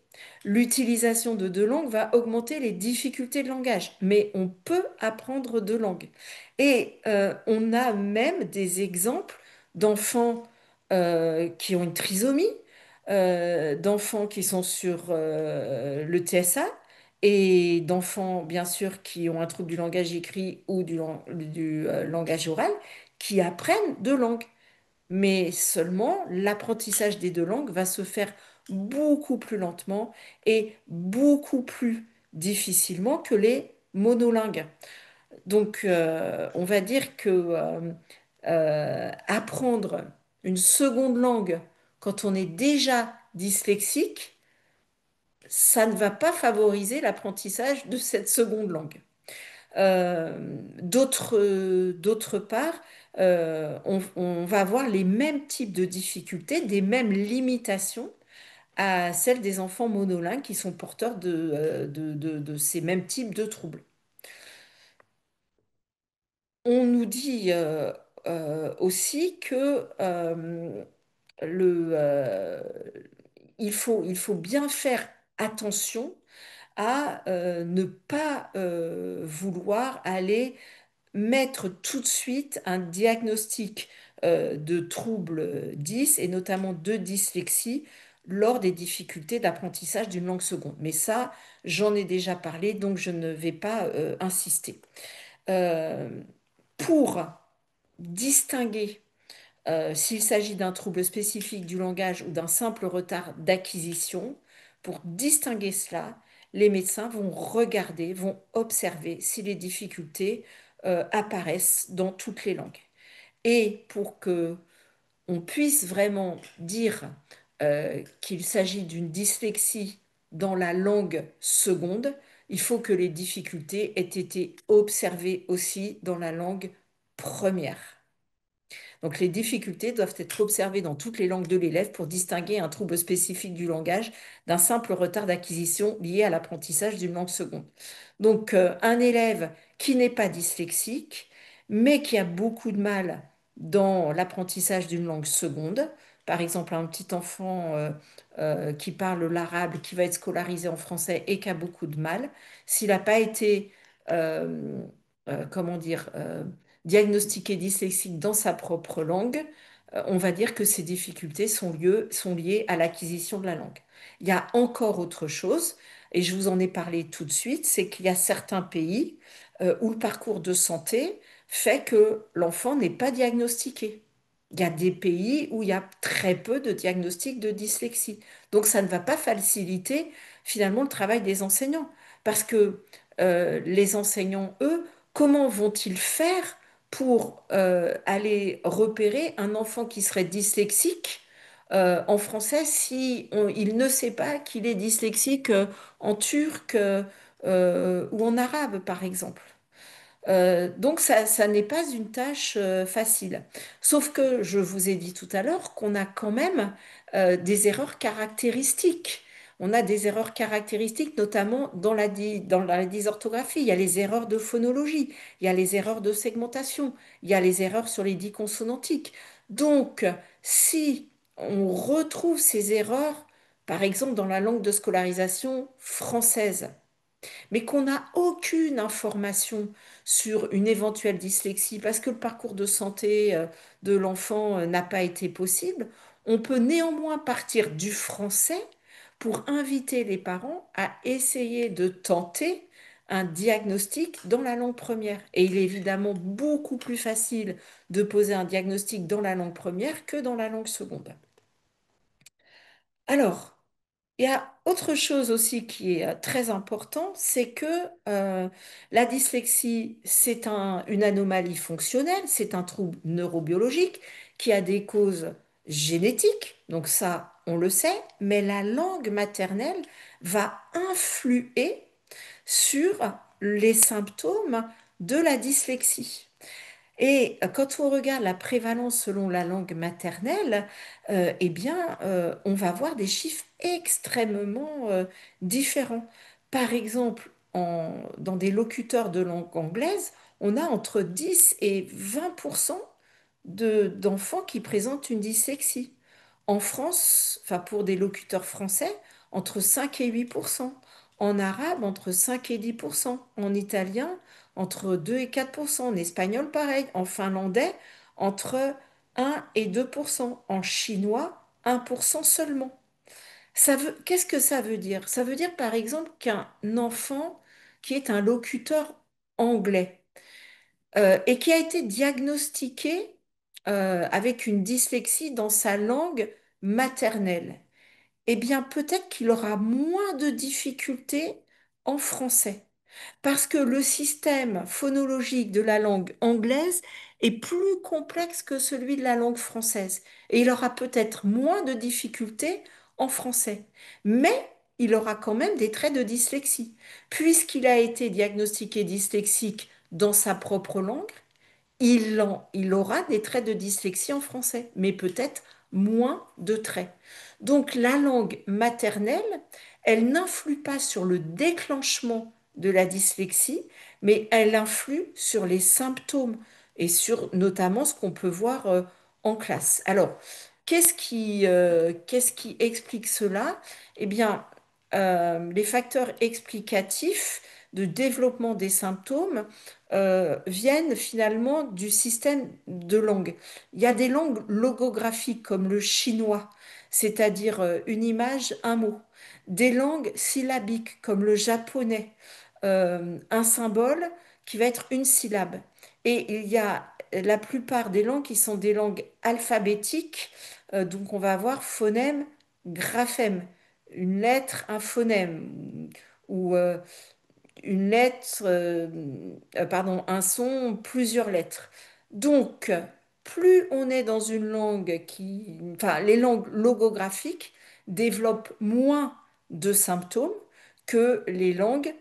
L'utilisation de deux langues va augmenter les difficultés de langage, mais on peut apprendre deux langues. Et on a même des exemples d'enfants qui ont une trisomie, d'enfants qui sont sur le TSA et d'enfants, bien sûr, qui ont un trouble du langage écrit ou du langage oral, qui apprennent deux langues. Mais seulement l'apprentissage des deux langues va se faire beaucoup plus lentement et beaucoup plus difficilement que les monolingues. Donc, on va dire que apprendre une seconde langue quand on est déjà dyslexique, ça ne va pas favoriser l'apprentissage de cette seconde langue. D'autre part, on va avoir les mêmes types de difficultés, des mêmes limitations à celles des enfants monolingues qui sont porteurs de ces mêmes types de troubles. On nous dit aussi que le, euh, il faut bien faire attention à ne pas vouloir aller mettre tout de suite un diagnostic de trouble 10 et notamment de dyslexie lors des difficultés d'apprentissage d'une langue seconde. Mais ça, j'en ai déjà parlé, donc je ne vais pas insister. Euh, pour distinguer s'il s'agit d'un trouble spécifique du langage ou d'un simple retard d'acquisition, pour distinguer cela, les médecins vont regarder, vont observer si les difficultés apparaissent dans toutes les langues. Et pour que on puisse vraiment dire qu'il s'agit d'une dyslexie dans la langue seconde, il faut que les difficultés aient été observées aussi dans la langue première. Donc les difficultés doivent être observées dans toutes les langues de l'élève pour distinguer un trouble spécifique du langage d'un simple retard d'acquisition lié à l'apprentissage d'une langue seconde. Donc un élève qui n'est pas dyslexique, mais qui a beaucoup de mal dans l'apprentissage d'une langue seconde, par exemple un petit enfant qui parle l'arabe, qui va être scolarisé en français et qui a beaucoup de mal, s'il n'a pas été, euh, comment dire, diagnostiqué dyslexique dans sa propre langue, on va dire que ces difficultés sont liées à l'acquisition de la langue. Il y a encore autre chose, et je vous en ai parlé tout de suite, c'est qu'il y a certains pays où le parcours de santé fait que l'enfant n'est pas diagnostiqué. Il y a des pays où il y a très peu de diagnostics de dyslexie. Donc ça ne va pas faciliter finalement le travail des enseignants. Parce que les enseignants, eux, comment vont-ils faire pour aller repérer un enfant qui serait dyslexique en français si il ne sait pas qu'il est dyslexique en turc ou en arabe, par exemple. Donc ça n'est pas une tâche facile. Sauf que je vous ai dit tout à l'heure qu'on a quand même des erreurs caractéristiques. On a des erreurs caractéristiques, notamment dans la dysorthographie. Il y a les erreurs de phonologie, il y a les erreurs de segmentation, il y a les erreurs sur les dits consonantiques. Donc, si on retrouve ces erreurs, par exemple dans la langue de scolarisation française, mais qu'on n'a aucune information sur une éventuelle dyslexie parce que le parcours de santé de l'enfant n'a pas été possible, on peut néanmoins partir du français pour inviter les parents à essayer de tenter un diagnostic dans la langue première. Et il est évidemment beaucoup plus facile de poser un diagnostic dans la langue première que dans la langue seconde. Alors, il y a autre chose aussi qui est très important, c'est que la dyslexie, c'est une anomalie fonctionnelle, c'est un trouble neurobiologique qui a des causes génétiques, donc ça, on le sait, mais la langue maternelle va influer sur les symptômes de la dyslexie. Et quand on regarde la prévalence selon la langue maternelle, eh bien, on va voir des chiffres extrêmement différents. Par exemple, dans des locuteurs de langue anglaise, on a entre 10 et 20% d'enfants qui présentent une dyslexie. En France, enfin pour des locuteurs français, entre 5 et 8%. En arabe, entre 5 et 10%. En italien, entre 2 et 4%. En espagnol, pareil. En finlandais, entre 1 et 2%. En chinois, 1% seulement. Qu'est-ce que ça veut dire? Ça veut dire par exemple qu'un enfant qui est un locuteur anglais et qui a été diagnostiqué avec une dyslexie dans sa langue maternelle, eh bien peut-être qu'il aura moins de difficultés en français. Parce que le système phonologique de la langue anglaise est plus complexe que celui de la langue française. Et il aura peut-être moins de difficultés en français. Mais il aura quand même des traits de dyslexie. Puisqu'il a été diagnostiqué dyslexique dans sa propre langue, il aura des traits de dyslexie en français, mais peut-être moins de traits. Donc la langue maternelle, elle n'influe pas sur le déclenchement de la dyslexie, mais elle influe sur les symptômes et sur notamment ce qu'on peut voir en classe. Alors, qu'est-ce qui explique cela? Eh bien, les facteurs explicatifs de développement des symptômes viennent finalement du système de langue. Il y a des langues logographiques comme le chinois, c'est-à-dire une image, un mot. Des langues syllabiques comme le japonais, un symbole qui va être une syllabe. Et il y a la plupart des langues qui sont des langues alphabétiques, donc on va avoir phonème, graphème, une lettre, un phonème, ou une lettre, pardon, un son, plusieurs lettres. Donc, plus on est dans une langue qui, enfin, les langues logographiques développent moins de symptômes que les langues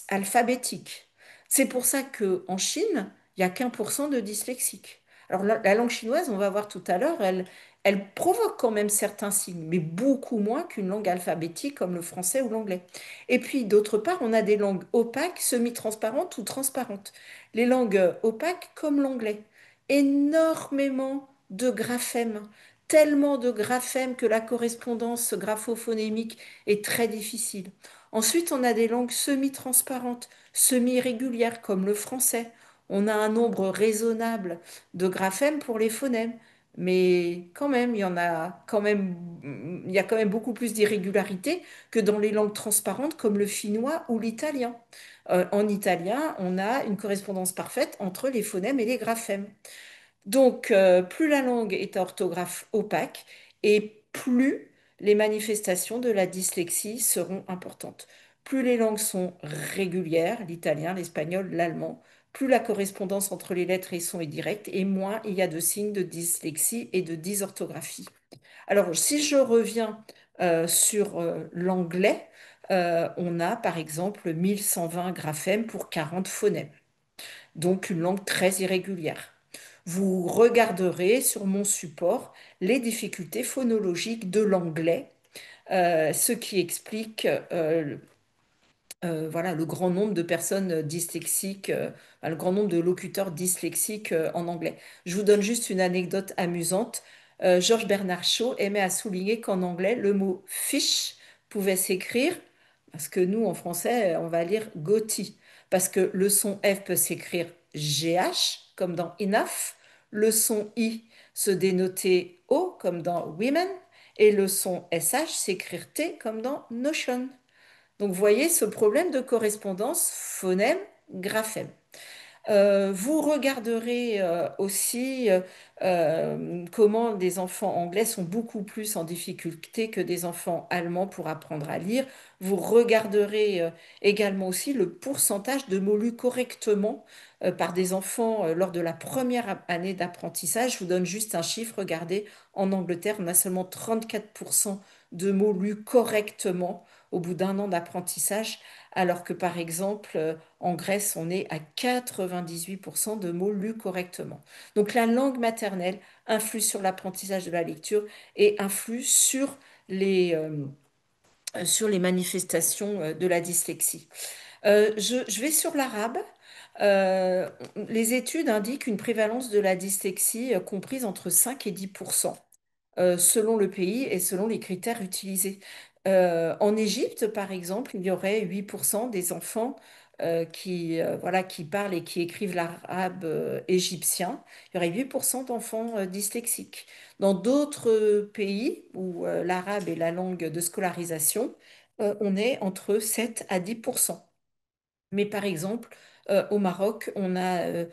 alphabétiques. C'est pour ça qu'en Chine, il n'y a qu'1% de dyslexiques. Alors, la langue chinoise, on va voir tout à l'heure, elle provoque quand même certains signes, mais beaucoup moins qu'une langue alphabétique comme le français ou l'anglais. Et puis, d'autre part, on a des langues opaques, semi-transparentes ou transparentes. Les langues opaques, comme l'anglais. Énormément de graphèmes, tellement de graphèmes que la correspondance graphophonémique est très difficile. Ensuite, on a des langues semi-transparentes, semi-régulières, comme le français. On a un nombre raisonnable de graphèmes pour les phonèmes. Mais quand même, il y a quand même beaucoup plus d'irrégularités que dans les langues transparentes comme le finnois ou l'italien. En italien, on a une correspondance parfaite entre les phonèmes et les graphèmes. Donc, plus la langue est à orthographe opaque et plus les manifestations de la dyslexie seront importantes. Plus les langues sont régulières, l'italien, l'espagnol, l'allemand, plus la correspondance entre les lettres et sons est directe et moins il y a de signes de dyslexie et de dysorthographie. Alors, si je reviens sur l'anglais, on a par exemple 1120 graphèmes pour 40 phonèmes, donc une langue très irrégulière. Vous regarderez sur mon support les difficultés phonologiques de l'anglais, ce qui explique voilà, le grand nombre de personnes dyslexiques, enfin, le grand nombre de locuteurs dyslexiques en anglais. Je vous donne juste une anecdote amusante. Georges Bernard Shaw aimait à souligner qu'en anglais, le mot fish pouvait s'écrire, parce que nous, en français, on va lire gothi, parce que le son F peut s'écrire GH, comme dans enough, le son I se dénoter O, comme dans women, et le son SH s'écrire T, comme dans notion. Donc, vous voyez ce problème de correspondance phonème-graphème. Vous regarderez aussi comment des enfants anglais sont beaucoup plus en difficulté que des enfants allemands pour apprendre à lire. Vous regarderez également aussi le pourcentage de mots lus correctement par des enfants lors de la première année d'apprentissage. Je vous donne juste un chiffre. Regardez, en Angleterre, on a seulement 34% de mots lus correctement au bout d'un an d'apprentissage, alors que par exemple, en Grèce, on est à 98% de mots lus correctement. Donc la langue maternelle influe sur l'apprentissage de la lecture et influe sur les manifestations de la dyslexie. Je vais sur l'arabe. Euh, les études indiquent une prévalence de la dyslexie comprise entre 5 et 10% selon le pays et selon les critères utilisés. En Égypte, par exemple, il y aurait 8% des enfants voilà, qui parlent et qui écrivent l'arabe égyptien. Il y aurait 8% d'enfants dyslexiques. Dans d'autres pays où l'arabe est la langue de scolarisation, on est entre 7 à 10%. Mais par exemple, au Maroc, on a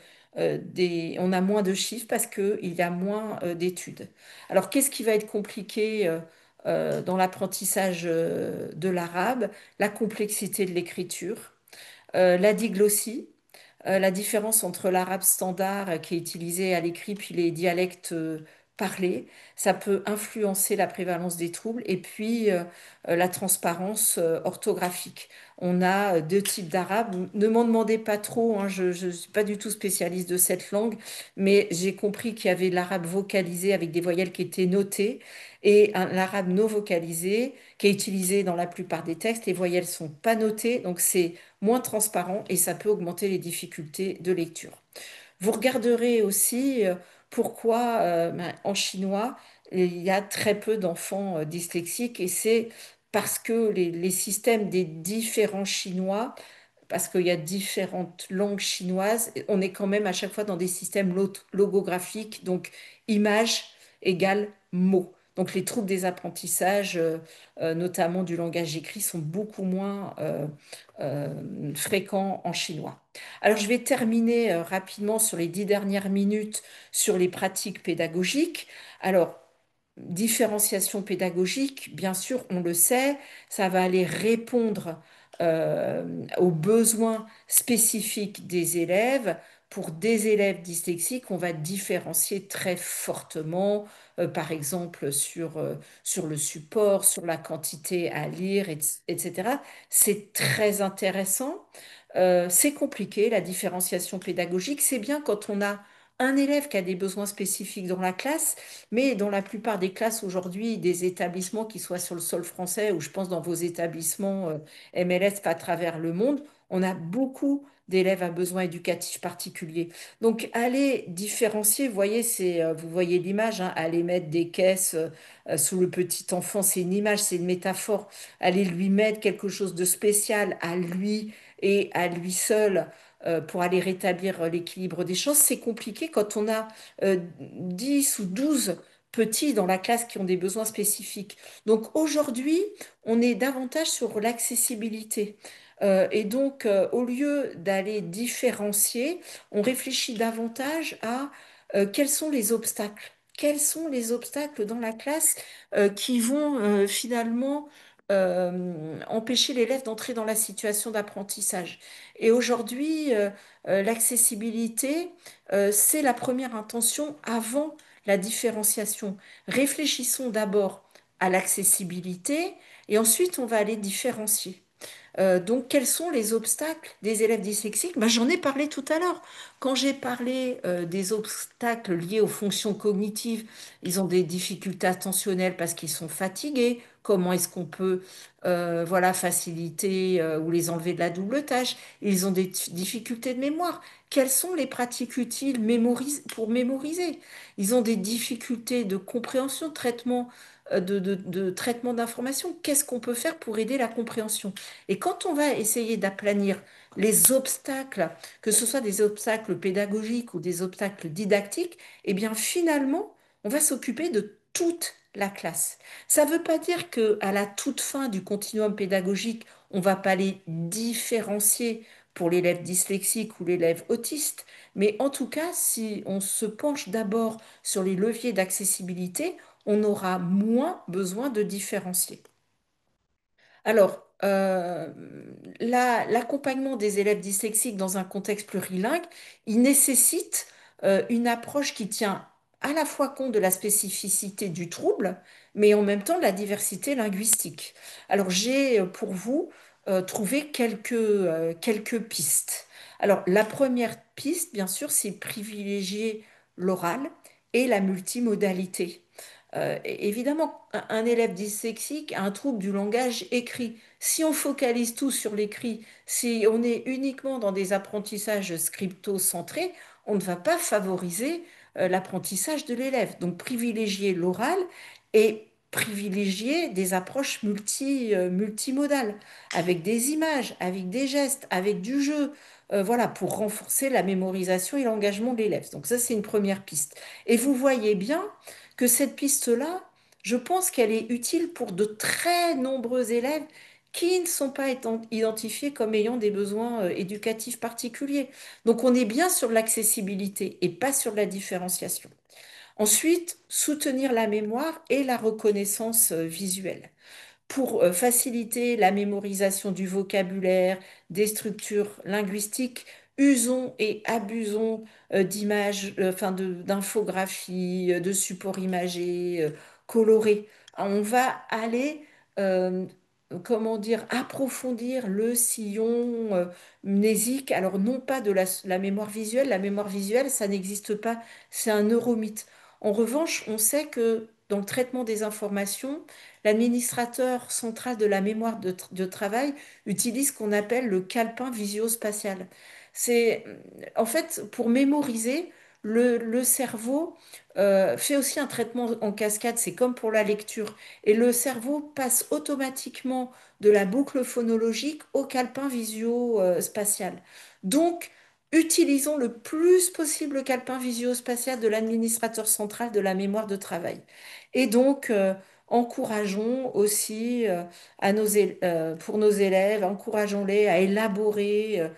moins de chiffres parce qu'il y a moins d'études. Alors, qu'est-ce qui va être compliqué dans l'apprentissage de l'arabe? La complexité de l'écriture, la diglossie, la différence entre l'arabe standard qui est utilisé à l'écrit puis les dialectes parlés, ça peut influencer la prévalence des troubles et puis la transparence orthographique. On a deux types d'arabe. Ne m'en demandez pas trop, hein, je ne suis pas du tout spécialiste de cette langue, mais j'ai compris qu'il y avait l'arabe vocalisé avec des voyelles qui étaient notées et l'arabe non vocalisé qui est utilisé dans la plupart des textes. Les voyelles sont pas notées, donc c'est moins transparent et ça peut augmenter les difficultés de lecture. Vous regarderez aussi pourquoi en chinois, il y a très peu d'enfants dyslexiques et c'est parce que les systèmes des différents chinois parce qu'il y a différentes langues chinoises. On est quand même à chaque fois dans des systèmes logographiques, donc image égale mot. Donc les troubles des apprentissages, notamment du langage écrit, sont beaucoup moins fréquents en chinois. Alors je vais terminer rapidement sur les 10 dernières minutes sur les pratiques pédagogiques. Alors, différenciation pédagogique, bien sûr, on le sait, ça va aller répondre aux besoins spécifiques des élèves. Pour des élèves dyslexiques, on va différencier très fortement, par exemple, sur le support, sur la quantité à lire, etc. C'est très intéressant. C'est compliqué, la différenciation pédagogique. C'est bien quand on a un élève qui a des besoins spécifiques dans la classe, mais dans la plupart des classes aujourd'hui, des établissements qui soient sur le sol français ou je pense dans vos établissements MLS à travers le monde, on a beaucoup d'élèves à besoins éducatifs particuliers. Donc, aller différencier, vous voyez, vous voyez l'image, hein, aller mettre des caisses sous le petit enfant, c'est une image, c'est une métaphore. Aller lui mettre quelque chose de spécial à lui et à lui seul pour aller rétablir l'équilibre des choses, c'est compliqué quand on a 10 ou 12 petits dans la classe qui ont des besoins spécifiques. Donc aujourd'hui, on est davantage sur l'accessibilité. Et donc, au lieu d'aller différencier, on réfléchit davantage à quels sont les obstacles. Quels sont les obstacles dans la classe qui vont finalement empêcher l'élève d'entrer dans la situation d'apprentissage. Et aujourd'hui, l'accessibilité, c'est la première intention avant la différenciation. Réfléchissons d'abord à l'accessibilité et ensuite on va aller différencier. Donc, quels sont les obstacles des élèves dyslexiques? Ben, j'en ai parlé tout à l'heure. Quand j'ai parlé des obstacles liés aux fonctions cognitives, ils ont des difficultés attentionnelles parce qu'ils sont fatigués. Comment est-ce qu'on peut voilà, faciliter ou les enlever de la double tâche? Ils ont des difficultés de mémoire. Quelles sont les pratiques utiles pour mémoriser? Ils ont des difficultés de compréhension, de traitement, de traitement d'information. Qu'est-ce qu'on peut faire pour aider la compréhension? Et quand on va essayer d'aplanir les obstacles, que ce soit des obstacles pédagogiques ou des obstacles didactiques, eh bien finalement, on va s'occuper de toute la classe. Ça ne veut pas dire que à la toute fin du continuum pédagogique, on va pas les différencier pour l'élève dyslexique ou l'élève autiste, mais en tout cas, si on se penche d'abord sur les leviers d'accessibilité, on aura moins besoin de différencier. Alors, l'accompagnement des élèves dyslexiques dans un contexte plurilingue, il nécessite une approche qui tient à la fois compte de la spécificité du trouble, mais en même temps de la diversité linguistique. Alors, j'ai pour vous trouvé quelques pistes. Alors, la première piste, bien sûr, c'est privilégier l'oral et la multimodalité. Évidemment, un élève dyslexique a un trouble du langage écrit. Si on focalise tout sur l'écrit, si on est uniquement dans des apprentissages scripto-centrés, on ne va pas favoriser l'apprentissage de l'élève. Donc privilégier l'oral et privilégier des approches multimodales, avec des images, avec des gestes, avec du jeu, voilà, pour renforcer la mémorisation et l'engagement de l'élève. Donc ça, c'est une première piste. Et vous voyez bien que cette piste-là, je pense qu'elle est utile pour de très nombreux élèves qui ne sont pas identifiés comme ayant des besoins éducatifs particuliers. Donc on est bien sur l'accessibilité et pas sur la différenciation. Ensuite, soutenir la mémoire et la reconnaissance visuelle pour faciliter la mémorisation du vocabulaire, des structures linguistiques, usons et abusons d'images, d'infographies, de supports imagés, colorés. On va aller, euh, comment dire, approfondir le sillon mnésique. Alors non pas de la mémoire visuelle. La mémoire visuelle, ça n'existe pas. C'est un neuromythe. En revanche, on sait que dans le traitement des informations, l'administrateur central de la mémoire de travail utilise ce qu'on appelle le calepin visio-spatial. C'est, en fait, pour mémoriser, le cerveau fait aussi un traitement en cascade, c'est comme pour la lecture. Et le cerveau passe automatiquement de la boucle phonologique au calepin visio-spatial. Donc, utilisons le plus possible le calepin visio-spatial de l'administrateur central de la mémoire de travail. Et donc, encourageons aussi pour nos élèves, encourageons-les à élaborer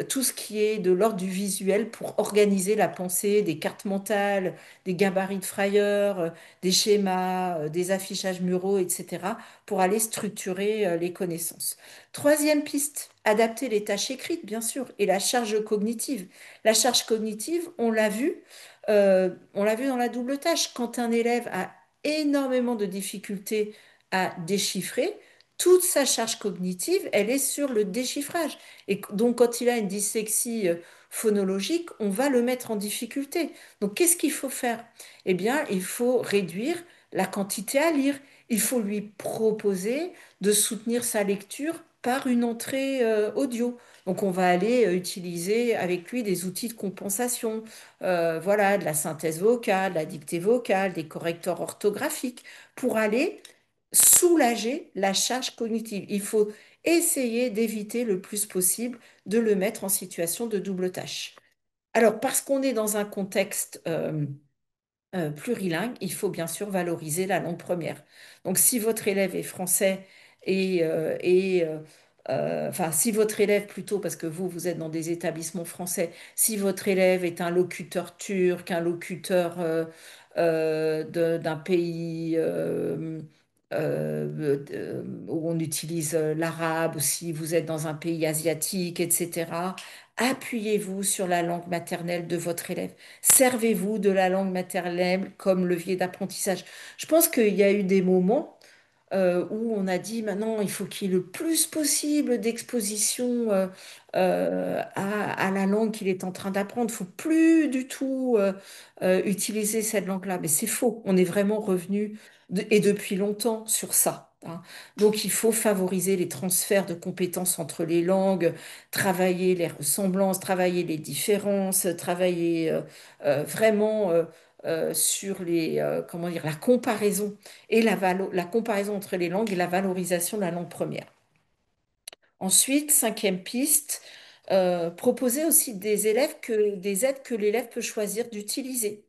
tout ce qui est de l'ordre du visuel pour organiser la pensée, des cartes mentales, des gabarits de frayeur, des schémas, des affichages muraux, etc., pour aller structurer les connaissances. Troisième piste, adapter les tâches écrites, bien sûr, et la charge cognitive. La charge cognitive, on l'a vu dans la double tâche. Quand un élève a énormément de difficultés à déchiffrer, toute sa charge cognitive, elle est sur le déchiffrage. Et donc, quand il a une dyslexie phonologique, on va le mettre en difficulté. Donc, qu'est-ce qu'il faut faire? Eh bien, il faut réduire la quantité à lire. Il faut lui proposer de soutenir sa lecture par une entrée audio. Donc, on va aller utiliser avec lui des outils de compensation, voilà, de la synthèse vocale, de la dictée vocale, des correcteurs orthographiques, pour aller soulager la charge cognitive. Il faut essayer d'éviter le plus possible de le mettre en situation de double tâche. Alors, parce qu'on est dans un contexte plurilingue, il faut bien sûr valoriser la langue première. Donc, si votre élève est français enfin, si votre élève plutôt, parce que vous êtes dans des établissements français, si votre élève est un locuteur turc, un locuteur d'un pays où on utilise l'arabe, ou si vous êtes dans un pays asiatique, etc., appuyez-vous sur la langue maternelle de votre élève. Servez-vous de la langue maternelle comme levier d'apprentissage. Je pense qu'il y a eu des moments où on a dit maintenant il faut qu'il y ait le plus possible d'exposition à la langue qu'il est en train d'apprendre. Il ne faut plus du tout utiliser cette langue-là. Mais c'est faux. On est vraiment revenu, et depuis longtemps, sur ça, hein. Donc il faut favoriser les transferts de compétences entre les langues, travailler les ressemblances, travailler les différences, travailler vraiment sur comment dire, la comparaison et la comparaison entre les langues et la valorisation de la langue première. Ensuite, cinquième piste, proposer aussi des aides que l'élève peut choisir d'utiliser.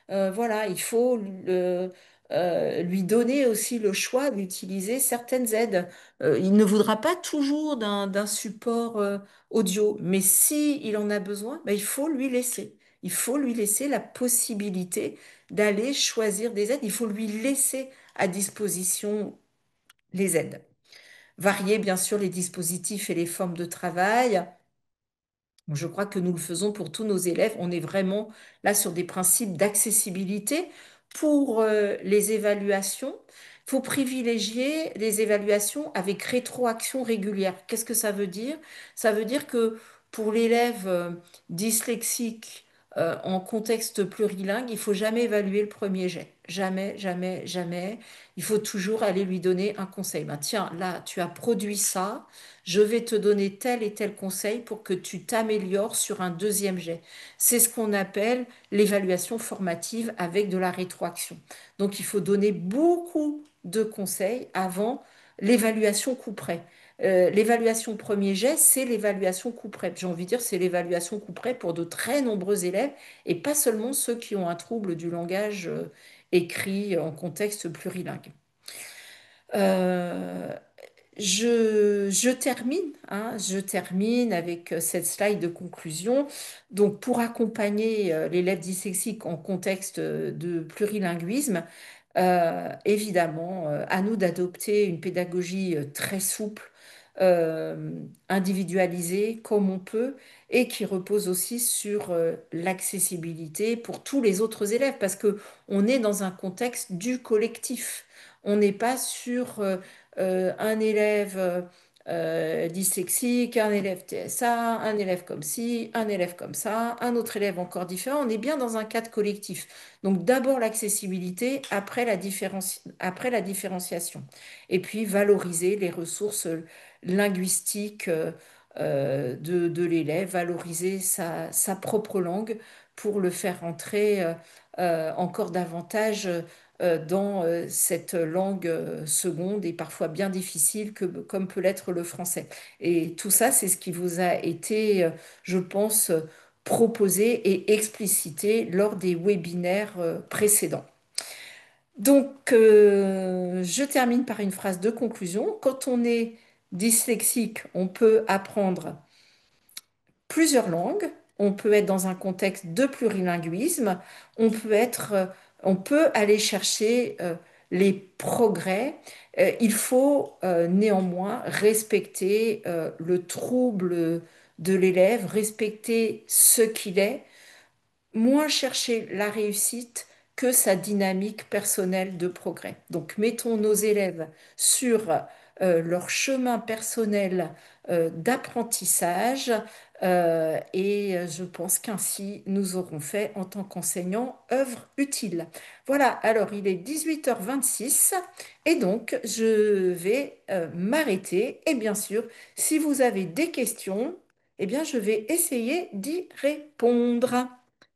Voilà, il faut lui donner aussi le choix d'utiliser certaines aides. Il ne voudra pas toujours d'un support audio, mais si il en a besoin, ben, il faut lui laisser. Il faut lui laisser la possibilité d'aller choisir des aides. Il faut lui laisser à disposition les aides. Varier bien sûr les dispositifs et les formes de travail. Je crois que nous le faisons pour tous nos élèves. On est vraiment là sur des principes d'accessibilité. Pour les évaluations, il faut privilégier les évaluations avec rétroaction régulière. Qu'est-ce que ça veut dire? Ça veut dire que pour l'élève dyslexique en contexte plurilingue, il faut jamais évaluer le premier jet. Jamais, jamais, jamais. Il faut toujours aller lui donner un conseil. Ben, tiens, là, tu as produit ça. Je vais te donner tel et tel conseil pour que tu t'améliores sur un deuxième jet. C'est ce qu'on appelle l'évaluation formative avec de la rétroaction. Donc, il faut donner beaucoup de conseils avant l'évaluation coup près. L'évaluation premier jet, c'est l'évaluation coup près. J'ai envie de dire, c'est l'évaluation coup près pour de très nombreux élèves et pas seulement ceux qui ont un trouble du langage écrit en contexte plurilingue. Euh, je termine avec cette slide de conclusion. Donc, pour accompagner l'élève dyslexique en contexte de plurilinguisme, évidemment, à nous d'adopter une pédagogie très souple, individualisée comme on peut, et qui repose aussi sur l'accessibilité pour tous les autres élèves, parce que on est dans un contexte du collectif. On n'est pas sur un élève dyslexique, un élève TSA, un élève comme ci, un élève comme ça, un autre élève encore différent. On est bien dans un cadre collectif. Donc d'abord l'accessibilité, après la différenciation. Et puis valoriser les ressources linguistiques de l'élève, valoriser sa propre langue pour le faire rentrer encore davantage dans cette langue seconde et parfois bien difficile comme peut l'être le français. Et tout ça, c'est ce qui vous a été, je pense, proposé et explicité lors des webinaires précédents. Donc, je termine par une phrase de conclusion. Quand on est dyslexique, on peut apprendre plusieurs langues, on peut être dans un contexte de plurilinguisme, on peut être, on peut aller chercher les progrès. Il faut néanmoins respecter le trouble de l'élève, respecter ce qu'il est, moins chercher la réussite que sa dynamique personnelle de progrès. Donc, mettons nos élèves sur leur chemin personnel d'apprentissage et je pense qu'ainsi nous aurons fait en tant qu'enseignants œuvre utile. Voilà, alors il est 18h26 et donc je vais m'arrêter et bien sûr, si vous avez des questions, eh bien je vais essayer d'y répondre.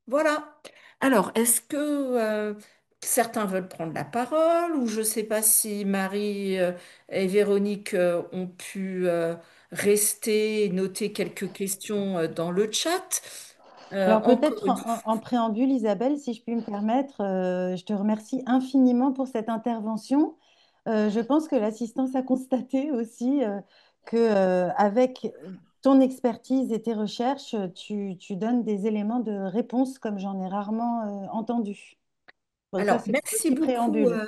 Voilà. Alors, est-ce que certains veulent prendre la parole ou je ne sais pas si Marie et Véronique ont pu rester et noter quelques questions dans le chat. Alors Encore peut-être une fois. en préambule, Isabelle, si je puis me permettre, je te remercie infiniment pour cette intervention. Je pense que l'assistance a constaté aussi que avec ton expertise et tes recherches, tu donnes des éléments de réponse comme j'en ai rarement entendu. Bon, ça, Alors, c'est le petit préambule.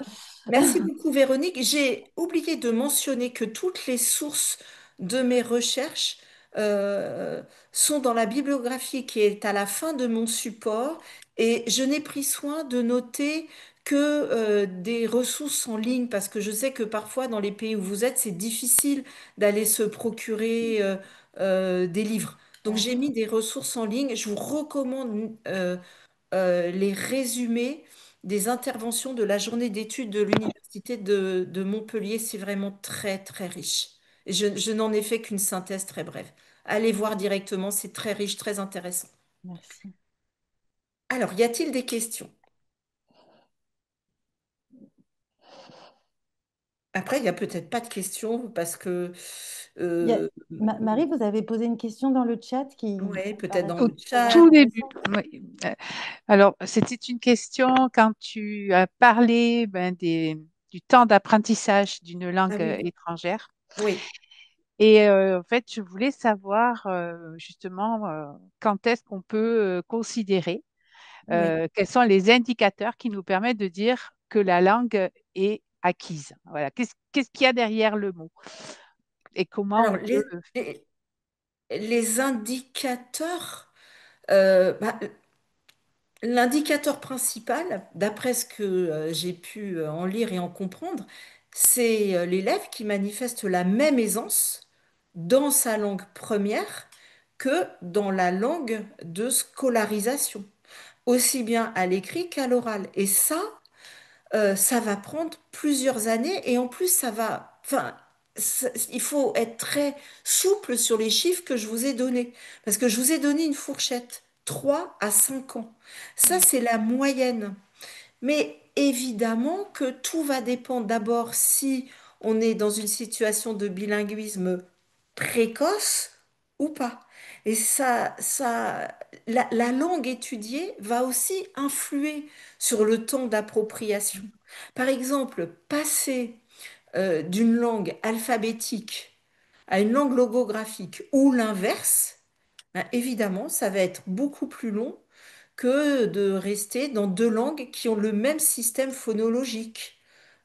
merci beaucoup Véronique. J'ai oublié de mentionner que toutes les sources de mes recherches euh, sont dans la bibliographie qui est à la fin de mon support et je n'ai pris soin de noter que des ressources en ligne parce que je sais que parfois dans les pays où vous êtes, c'est difficile d'aller se procurer des livres. Donc, Ouais, j'ai mis des ressources en ligne. Je vous recommande les résumés des interventions de la journée d'études de l'Université de Montpellier. C'est vraiment très, très riche. Et je n'en ai fait qu'une synthèse très brève. Allez voir directement, c'est très riche, très intéressant. merci. Alors, y a-t-il des questions? Après, il n'y a peut-être pas de questions parce que, Il y a- euh, Marie, vous avez posé une question dans le chat qui ouais, peut-être dans paraissait Au le très chat. tout début, intéressante. oui. Alors, c'était une question quand tu as parlé du temps d'apprentissage d'une Ah langue oui, étrangère. oui, Et en fait, je voulais savoir justement quand est-ce qu'on peut considérer, oui. quels sont les indicateurs qui nous permettent de dire que la langue est acquise. Voilà. Qu'est-ce qu'il y a derrière le mot et comment Alors, on peut les indicateurs, bah, l'indicateur principal, d'après ce que j'ai pu en lire et en comprendre, c'est l'élève qui manifeste la même aisance dans sa langue première que dans la langue de scolarisation, aussi bien à l'écrit qu'à l'oral. Et ça va prendre plusieurs années et en plus, enfin, il faut être très souple sur les chiffres que je vous ai donnés. Parce que je vous ai donné une fourchette, 3 à 5 ans. Ça, c'est la moyenne. Mais évidemment que tout va dépendre d'abord si on est dans une situation de bilinguisme précoce ou pas. Et la langue étudiée va aussi influer sur le temps d'appropriation. Par exemple, passer d'une langue alphabétique à une langue logographique ou l'inverse, ben, évidemment, ça va être beaucoup plus long que de rester dans deux langues qui ont le même système phonologique.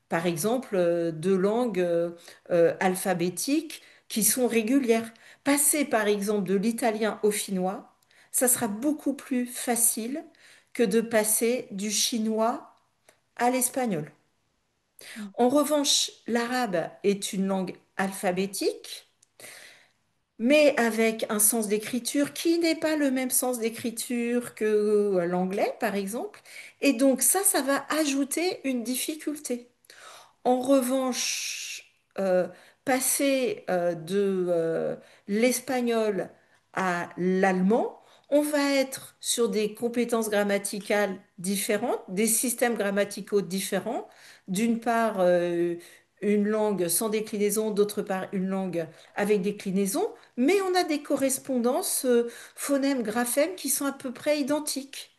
Par exemple, deux langues alphabétiques qui sont régulières. Passer par exemple de l'italien au finnois, ça sera beaucoup plus facile que de passer du chinois à l'espagnol. En revanche, l'arabe est une langue alphabétique, mais avec un sens d'écriture qui n'est pas le même sens d'écriture que l'anglais, par exemple. Et donc ça va ajouter une difficulté. En revanche, passer de l'espagnol à l'allemand, On va être sur des compétences grammaticales différentes, des systèmes grammaticaux différents. D'une part, une langue sans déclinaison, d'autre part, une langue avec déclinaison, mais on a des correspondances phonèmes, graphèmes qui sont à peu près identiques.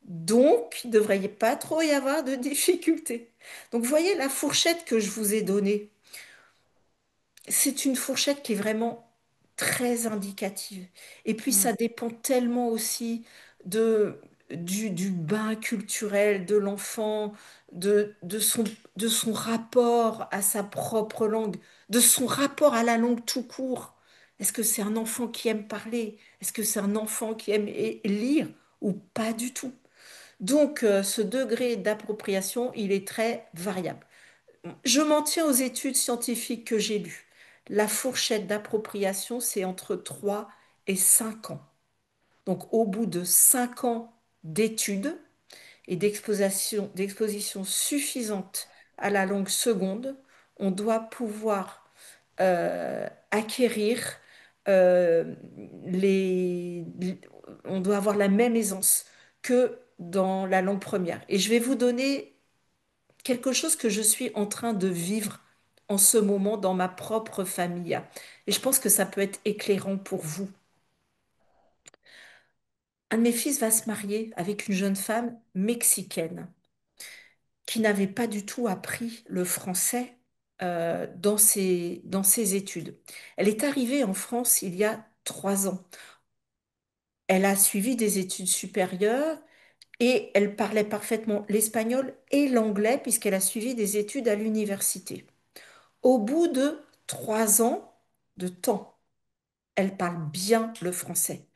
Donc, il ne devrait pas trop y avoir de difficultés. Donc, vous voyez la fourchette que je vous ai donnée. C'est une fourchette qui est vraiment très indicative. Et puis Mm. ça dépend tellement aussi de, du bain culturel de l'enfant, de son rapport à sa propre langue, de son rapport à la langue tout court. Est-ce que c'est un enfant qui aime parler? Est-ce que c'est un enfant qui aime lire ou pas du tout? Donc ce degré d'appropriation, il est très variable. Je m'en tiens aux études scientifiques que j'ai lues. La fourchette d'appropriation, c'est entre 3 et 5 ans. Donc, au bout de 5 ans d'études et d'exposition suffisante à la langue seconde, on doit pouvoir acquérir euh, les, on doit avoir la même aisance que dans la langue première. Et je vais vous donner quelque chose que je suis en train de vivre en ce moment dans ma propre famille. Et je pense que ça peut être éclairant pour vous. Un de mes fils va se marier avec une jeune femme mexicaine qui n'avait pas du tout appris le français dans ses études. Elle est arrivée en France il y a 3 ans. Elle a suivi des études supérieures et elle parlait parfaitement l'espagnol et l'anglais puisqu'elle a suivi des études à l'université. Au bout de 3 ans de temps, elle parle bien le français.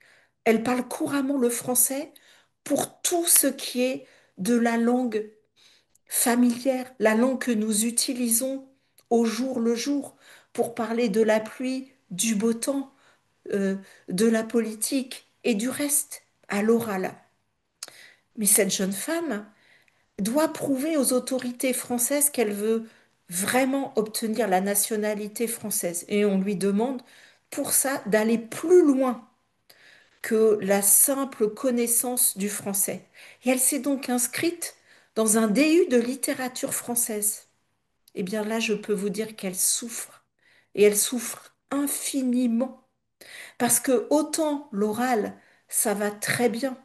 Elle parle couramment le français pour tout ce qui est de la langue familière, la langue que nous utilisons au jour le jour pour parler de la pluie, du beau temps, euh, de la politique et du reste à l'oral. Mais cette jeune femme doit prouver aux autorités françaises qu'elle veut vraiment obtenir la nationalité française. Et on lui demande pour ça d'aller plus loin que la simple connaissance du français. Et elle s'est donc inscrite dans un DU de littérature française. Eh bien là, je peux vous dire qu'elle souffre. Et elle souffre infiniment. Parce que autant l'oral, ça va très bien,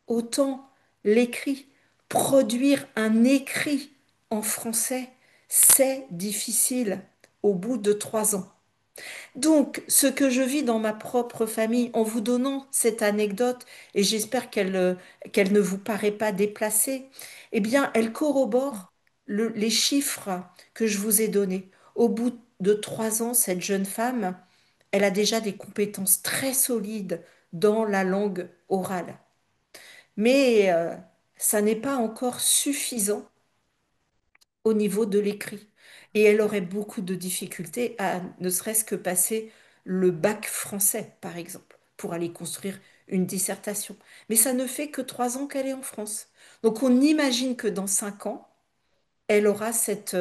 autant l'écrit, produire un écrit en français, c'est difficile au bout de 3 ans. Donc, ce que je vis dans ma propre famille, en vous donnant cette anecdote, et j'espère qu'elle ne vous paraît pas déplacée, eh bien, elle corrobore les chiffres que je vous ai donnés. Au bout de 3 ans, cette jeune femme, elle a déjà des compétences très solides dans la langue orale. Mais ça n'est pas encore suffisant au niveau de l'écrit. Et elle aurait beaucoup de difficultés à ne serait-ce que passer le bac français, par exemple, pour aller construire une dissertation. Mais ça ne fait que 3 ans qu'elle est en France. Donc on imagine que dans 5 ans, elle aura cette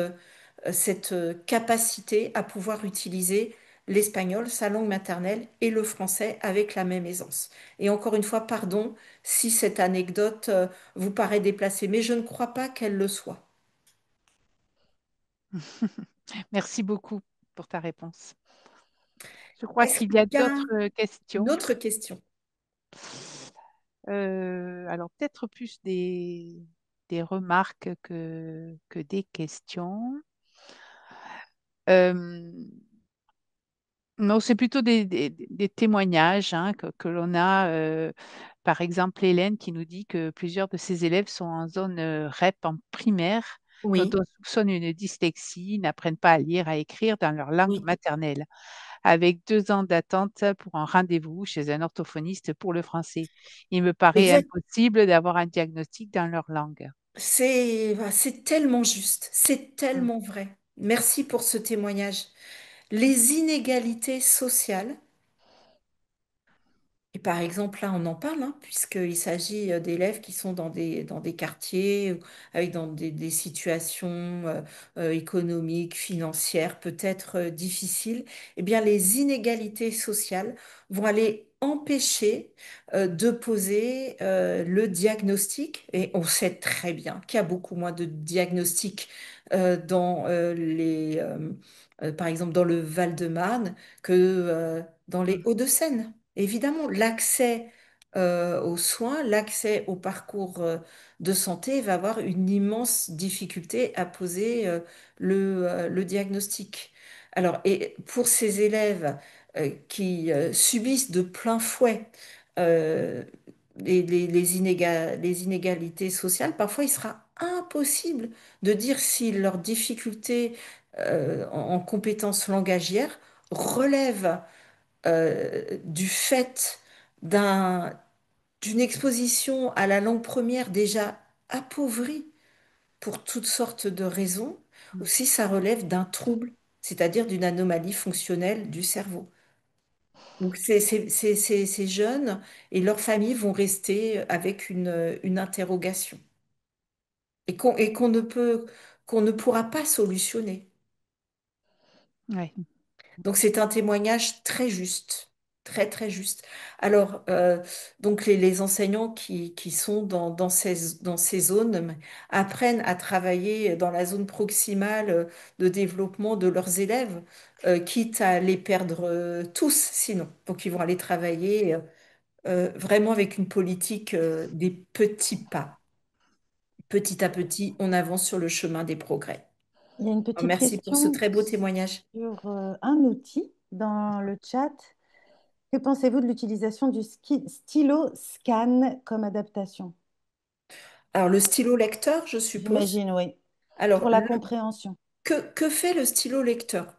capacité à pouvoir utiliser l'espagnol, sa langue maternelle, et le français avec la même aisance. Et encore une fois, pardon si cette anecdote vous paraît déplacée, mais je ne crois pas qu'elle le soit. Merci beaucoup pour ta réponse. Je crois Est-ce qu'il y qu'il a y a d'autres une questions. autre question? Alors, peut-être plus des remarques que des questions. Euh, non, c'est plutôt des témoignages hein, que l'on a. Par exemple, Hélène qui nous dit que plusieurs de ses élèves sont en zone REP en primaire, dont Oui, on soupçonne une dyslexie, n'apprennent pas à lire, à écrire dans leur langue oui, maternelle, avec 2 ans d'attente pour un rendez-vous chez un orthophoniste pour le français. Il me paraît exact. impossible d'avoir un diagnostic dans leur langue. C'est tellement juste, c'est Mm. tellement vrai. Merci pour ce témoignage. Les inégalités sociales. Et par exemple, là, on en parle, hein, puisqu'il s'agit d'élèves qui sont dans des quartiers, avec dans des situations économiques, financières, peut-être difficiles. Eh bien, les inégalités sociales vont aller empêcher de poser le diagnostic. Et on sait très bien qu'il y a beaucoup moins de diagnostics dans par exemple, dans le Val-de-Marne que dans les Mm. Hauts-de-Seine. Évidemment, l'accès aux soins, l'accès au parcours de santé va avoir une immense difficulté à poser le diagnostic. Alors, et pour ces élèves qui subissent de plein fouet euh, les inégalités sociales, parfois il sera impossible de dire si leurs difficultés en compétences langagières relèvent du fait d'un, d'une exposition à la langue première déjà appauvrie pour toutes sortes de raisons, ou Mm. si ça relève d'un trouble, c'est-à-dire d'une anomalie fonctionnelle du cerveau. Donc ces jeunes et leurs familles vont rester avec une interrogation et qu'on ne pourra pas solutionner. Ouais. Donc c'est un témoignage très juste, très très juste. Alors donc les enseignants qui sont dans ces zones apprennent à travailler dans la zone proximale de développement de leurs élèves, quitte à les perdre tous sinon. Donc ils vont aller travailler vraiment avec une politique des petits pas. Petit à petit, on avance sur le chemin des progrès. Il y a une Alors, petite merci pour ce question très beau témoignage. sur un outil dans le chat. Que pensez-vous de l'utilisation du stylo scan comme adaptation? Alors, le stylo lecteur, je suppose. J'imagine, oui. Alors, Pour la compréhension. que fait le stylo lecteur?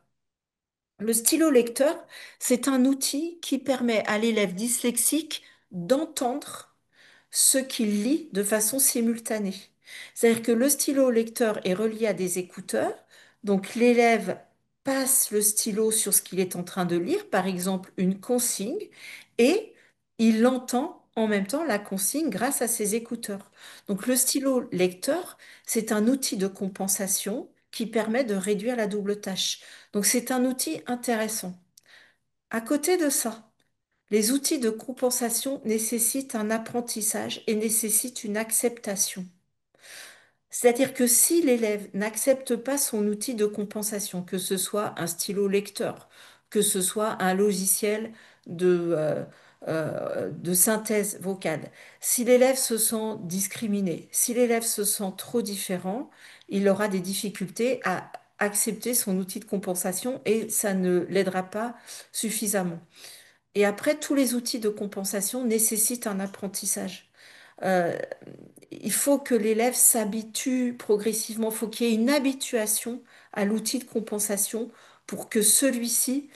Le stylo lecteur, c'est un outil qui permet à l'élève dyslexique d'entendre ce qu'il lit de façon simultanée. C'est-à-dire que le stylo lecteur est relié à des écouteurs, donc l'élève passe le stylo sur ce qu'il est en train de lire, par exemple une consigne, et il entend en même temps la consigne grâce à ses écouteurs. Donc le stylo lecteur, c'est un outil de compensation qui permet de réduire la double tâche. Donc c'est un outil intéressant. À côté de ça, les outils de compensation nécessitent un apprentissage et nécessitent une acceptation. C'est-à-dire que si l'élève n'accepte pas son outil de compensation, que ce soit un stylo lecteur, que ce soit un logiciel de synthèse vocale, si l'élève se sent discriminé, si l'élève se sent trop différent, il aura des difficultés à accepter son outil de compensation et ça ne l'aidera pas suffisamment. Et après, tous les outils de compensation nécessitent un apprentissage. Euh, il faut que l'élève s'habitue progressivement, il faut qu'il y ait une habituation à l'outil de compensation pour que celui-ci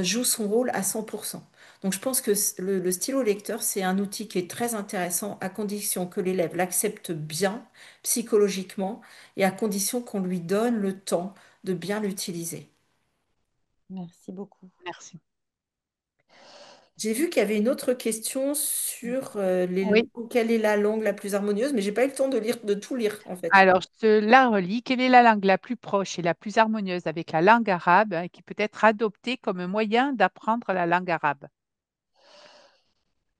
joue son rôle à 100%. Donc je pense que le stylo lecteur, c'est un outil qui est très intéressant à condition que l'élève l'accepte bien psychologiquement et à condition qu'on lui donne le temps de bien l'utiliser. Merci beaucoup. Merci. J'ai vu qu'il y avait une autre question sur Oui. quelle est la langue la plus harmonieuse, mais j'ai pas eu le temps de lire, de tout lire en fait. Alors, je te la relis. Quelle est la langue la plus proche et la plus harmonieuse avec la langue arabe qui peut être adoptée comme moyen d'apprendre la langue arabe?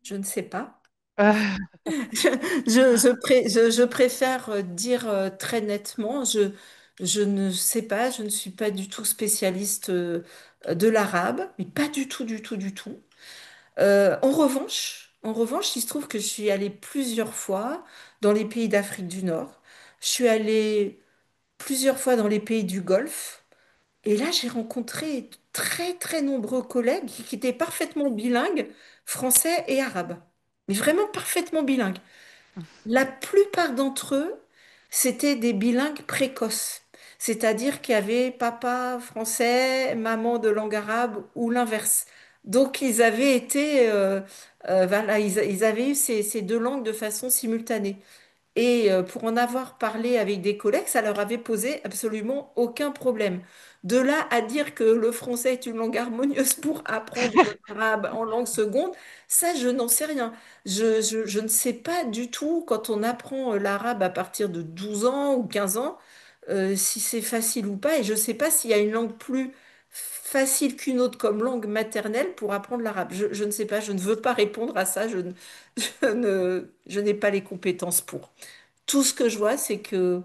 Je ne sais pas. Euh, Je préfère dire très nettement, je ne sais pas, je ne suis pas du tout spécialiste de l'arabe, mais pas du tout, du tout, du tout. En revanche, il se trouve que je suis allée plusieurs fois dans les pays d'Afrique du Nord. Je suis allée plusieurs fois dans les pays du Golfe. Et là, j'ai rencontré très, très nombreux collègues qui étaient parfaitement bilingues, français et arabe. Mais vraiment parfaitement bilingues. La plupart d'entre eux, c'était des bilingues précoces. C'est-à-dire qu'il y avait papa français, maman de langue arabe ou l'inverse. Donc, ils avaient été, voilà, ils avaient eu ces deux langues de façon simultanée. Et pour en avoir parlé avec des collègues, ça leur avait posé absolument aucun problème. De là à dire que le français est une langue harmonieuse pour apprendre l'arabe en langue seconde, ça, je n'en sais rien. Je ne sais pas du tout, quand on apprend l'arabe à partir de 12 ans ou 15 ans, si c'est facile ou pas. Et je ne sais pas s'il y a une langue plus facile qu'une autre comme langue maternelle pour apprendre l'arabe? Je ne sais pas, je ne veux pas répondre à ça, je n'ai pas les compétences pour. Tout ce que je vois, c'est que,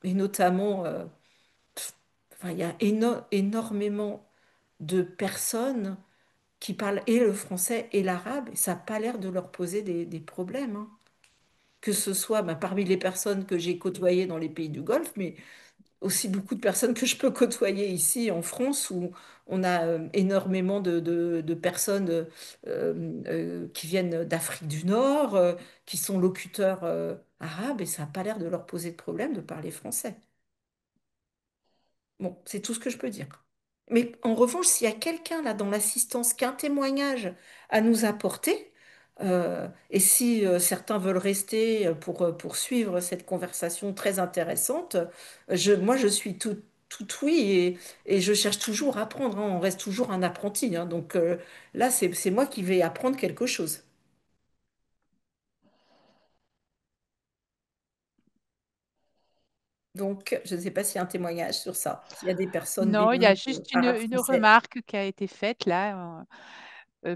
et notamment, enfin, il y a énormément de personnes qui parlent et le français et l'arabe, et ça n'a pas l'air de leur poser des problèmes, hein. Que ce soit bah, parmi les personnes que j'ai côtoyées dans les pays du Golfe, mais aussi beaucoup de personnes que je peux côtoyer ici en France, où on a énormément de personnes qui viennent d'Afrique du Nord, qui sont locuteurs arabes, et ça n'a pas l'air de leur poser de problème de parler français. Bon, c'est tout ce que je peux dire. Mais en revanche, s'il y a quelqu'un là dans l'assistance qui a un témoignage à nous apporter, et si certains veulent rester pour poursuivre cette conversation très intéressante, moi je suis tout oui et je cherche toujours à apprendre, hein. On reste toujours un apprenti, hein. Donc là, c'est moi qui vais apprendre quelque chose. Donc, je ne sais pas s'il y a un témoignage sur ça, s'il y a des personnes Non, il y a bilingues juste une arabe-français. remarque qui a été faite là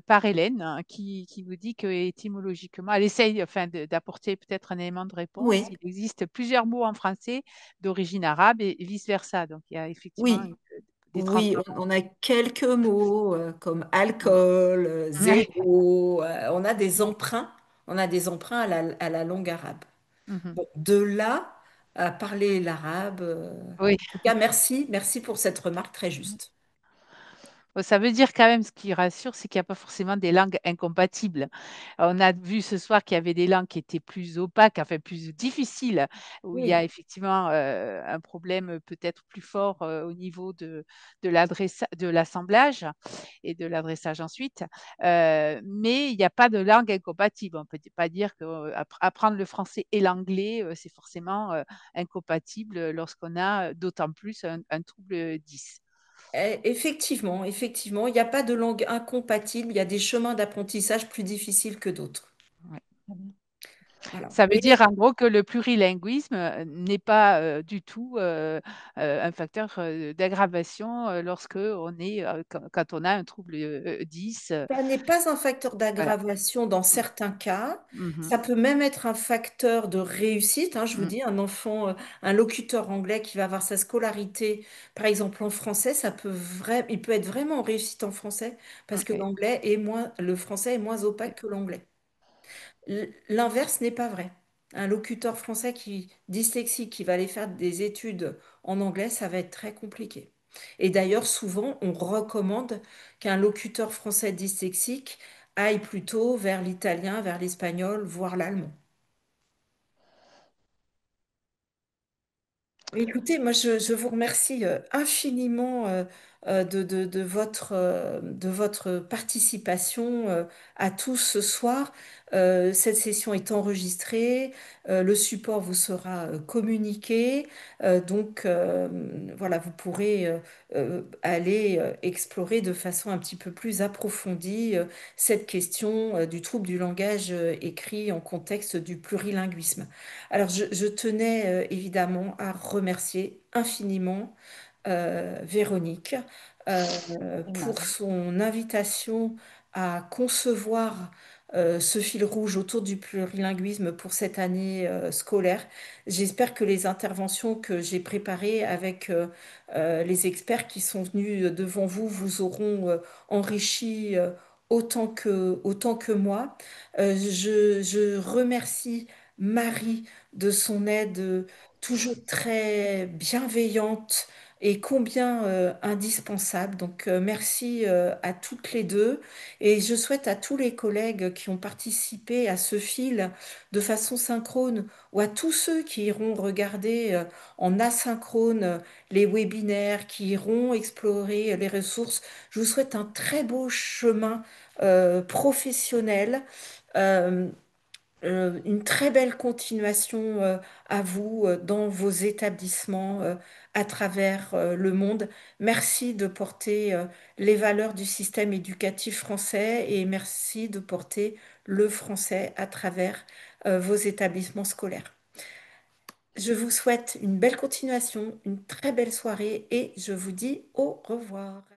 par Hélène hein, qui vous dit que étymologiquement, elle essaye enfin, d'apporter peut-être un élément de réponse. Oui, Il existe plusieurs mots en français d'origine arabe et vice-versa. Donc, il y a effectivement oui. des Oui, transformations. on a quelques mots comme Mm. alcool, Ouais. zéro. On a des emprunts à la langue arabe. Mhm. Bon, de là à parler l'arabe. Oui. En tout cas, merci, merci pour cette remarque très juste. Bon, ça veut dire quand même, ce qui rassure, c'est qu'il n'y a pas forcément des langues incompatibles. On a vu ce soir qu'il y avait des langues qui étaient plus opaques, enfin plus difficiles, où il y a Oui. effectivement un problème peut-être plus fort au niveau de l'assemblage et de l'adressage ensuite. Mais il n'y a pas de langue incompatible. On ne peut pas dire qu'apprendre le français et l'anglais, c'est forcément incompatible lorsqu'on a d'autant plus un trouble 10. Effectivement, effectivement, il n'y a pas de langue incompatible, il y a des chemins d'apprentissage plus difficiles que d'autres. Ouais. Très bien. Voilà. Ça veut Mais dire en gros que le plurilinguisme n'est pas du tout un facteur d'aggravation lorsque on est, quand on a un trouble 10. ça n'est pas un facteur Voilà. d'aggravation dans certains cas. Mhm. Ça peut même être un facteur de réussite, hein. Je vous Mm. dis, un enfant, un locuteur anglais qui va avoir sa scolarité, par exemple en français, il peut être vraiment en réussite en français parce que Oui, le français est moins opaque que l'anglais. L'inverse n'est pas vrai. Un locuteur français dyslexique, qui va aller faire des études en anglais, ça va être très compliqué. Et d'ailleurs, souvent, on recommande qu'un locuteur français dyslexique aille plutôt vers l'italien, vers l'espagnol, voire l'allemand. Écoutez, moi, je vous remercie infiniment de votre participation à tous ce soir. Cette session est enregistrée, le support vous sera communiqué, donc voilà, vous pourrez aller explorer de façon un petit peu plus approfondie cette question du trouble du langage écrit en contexte du plurilinguisme. Alors, je tenais évidemment à remercier infiniment Véronique C'est pour aimable. son invitation à concevoir ce fil rouge autour du plurilinguisme pour cette année scolaire. J'espère que les interventions que j'ai préparées avec les experts qui sont venus devant vous vous auront enrichi autant que moi. Je remercie Marie de son aide toujours très bienveillante et combien indispensable. Donc merci à toutes les deux et je souhaite à tous les collègues qui ont participé à ce fil de façon synchrone ou à tous ceux qui iront regarder en asynchrone les webinaires, qui iront explorer les ressources. Je vous souhaite un très beau chemin professionnel. Euh, une très belle continuation à vous dans vos établissements à travers le monde. Merci de porter les valeurs du système éducatif français et merci de porter le français à travers vos établissements scolaires. Je vous souhaite une belle continuation, une très belle soirée et je vous dis au revoir.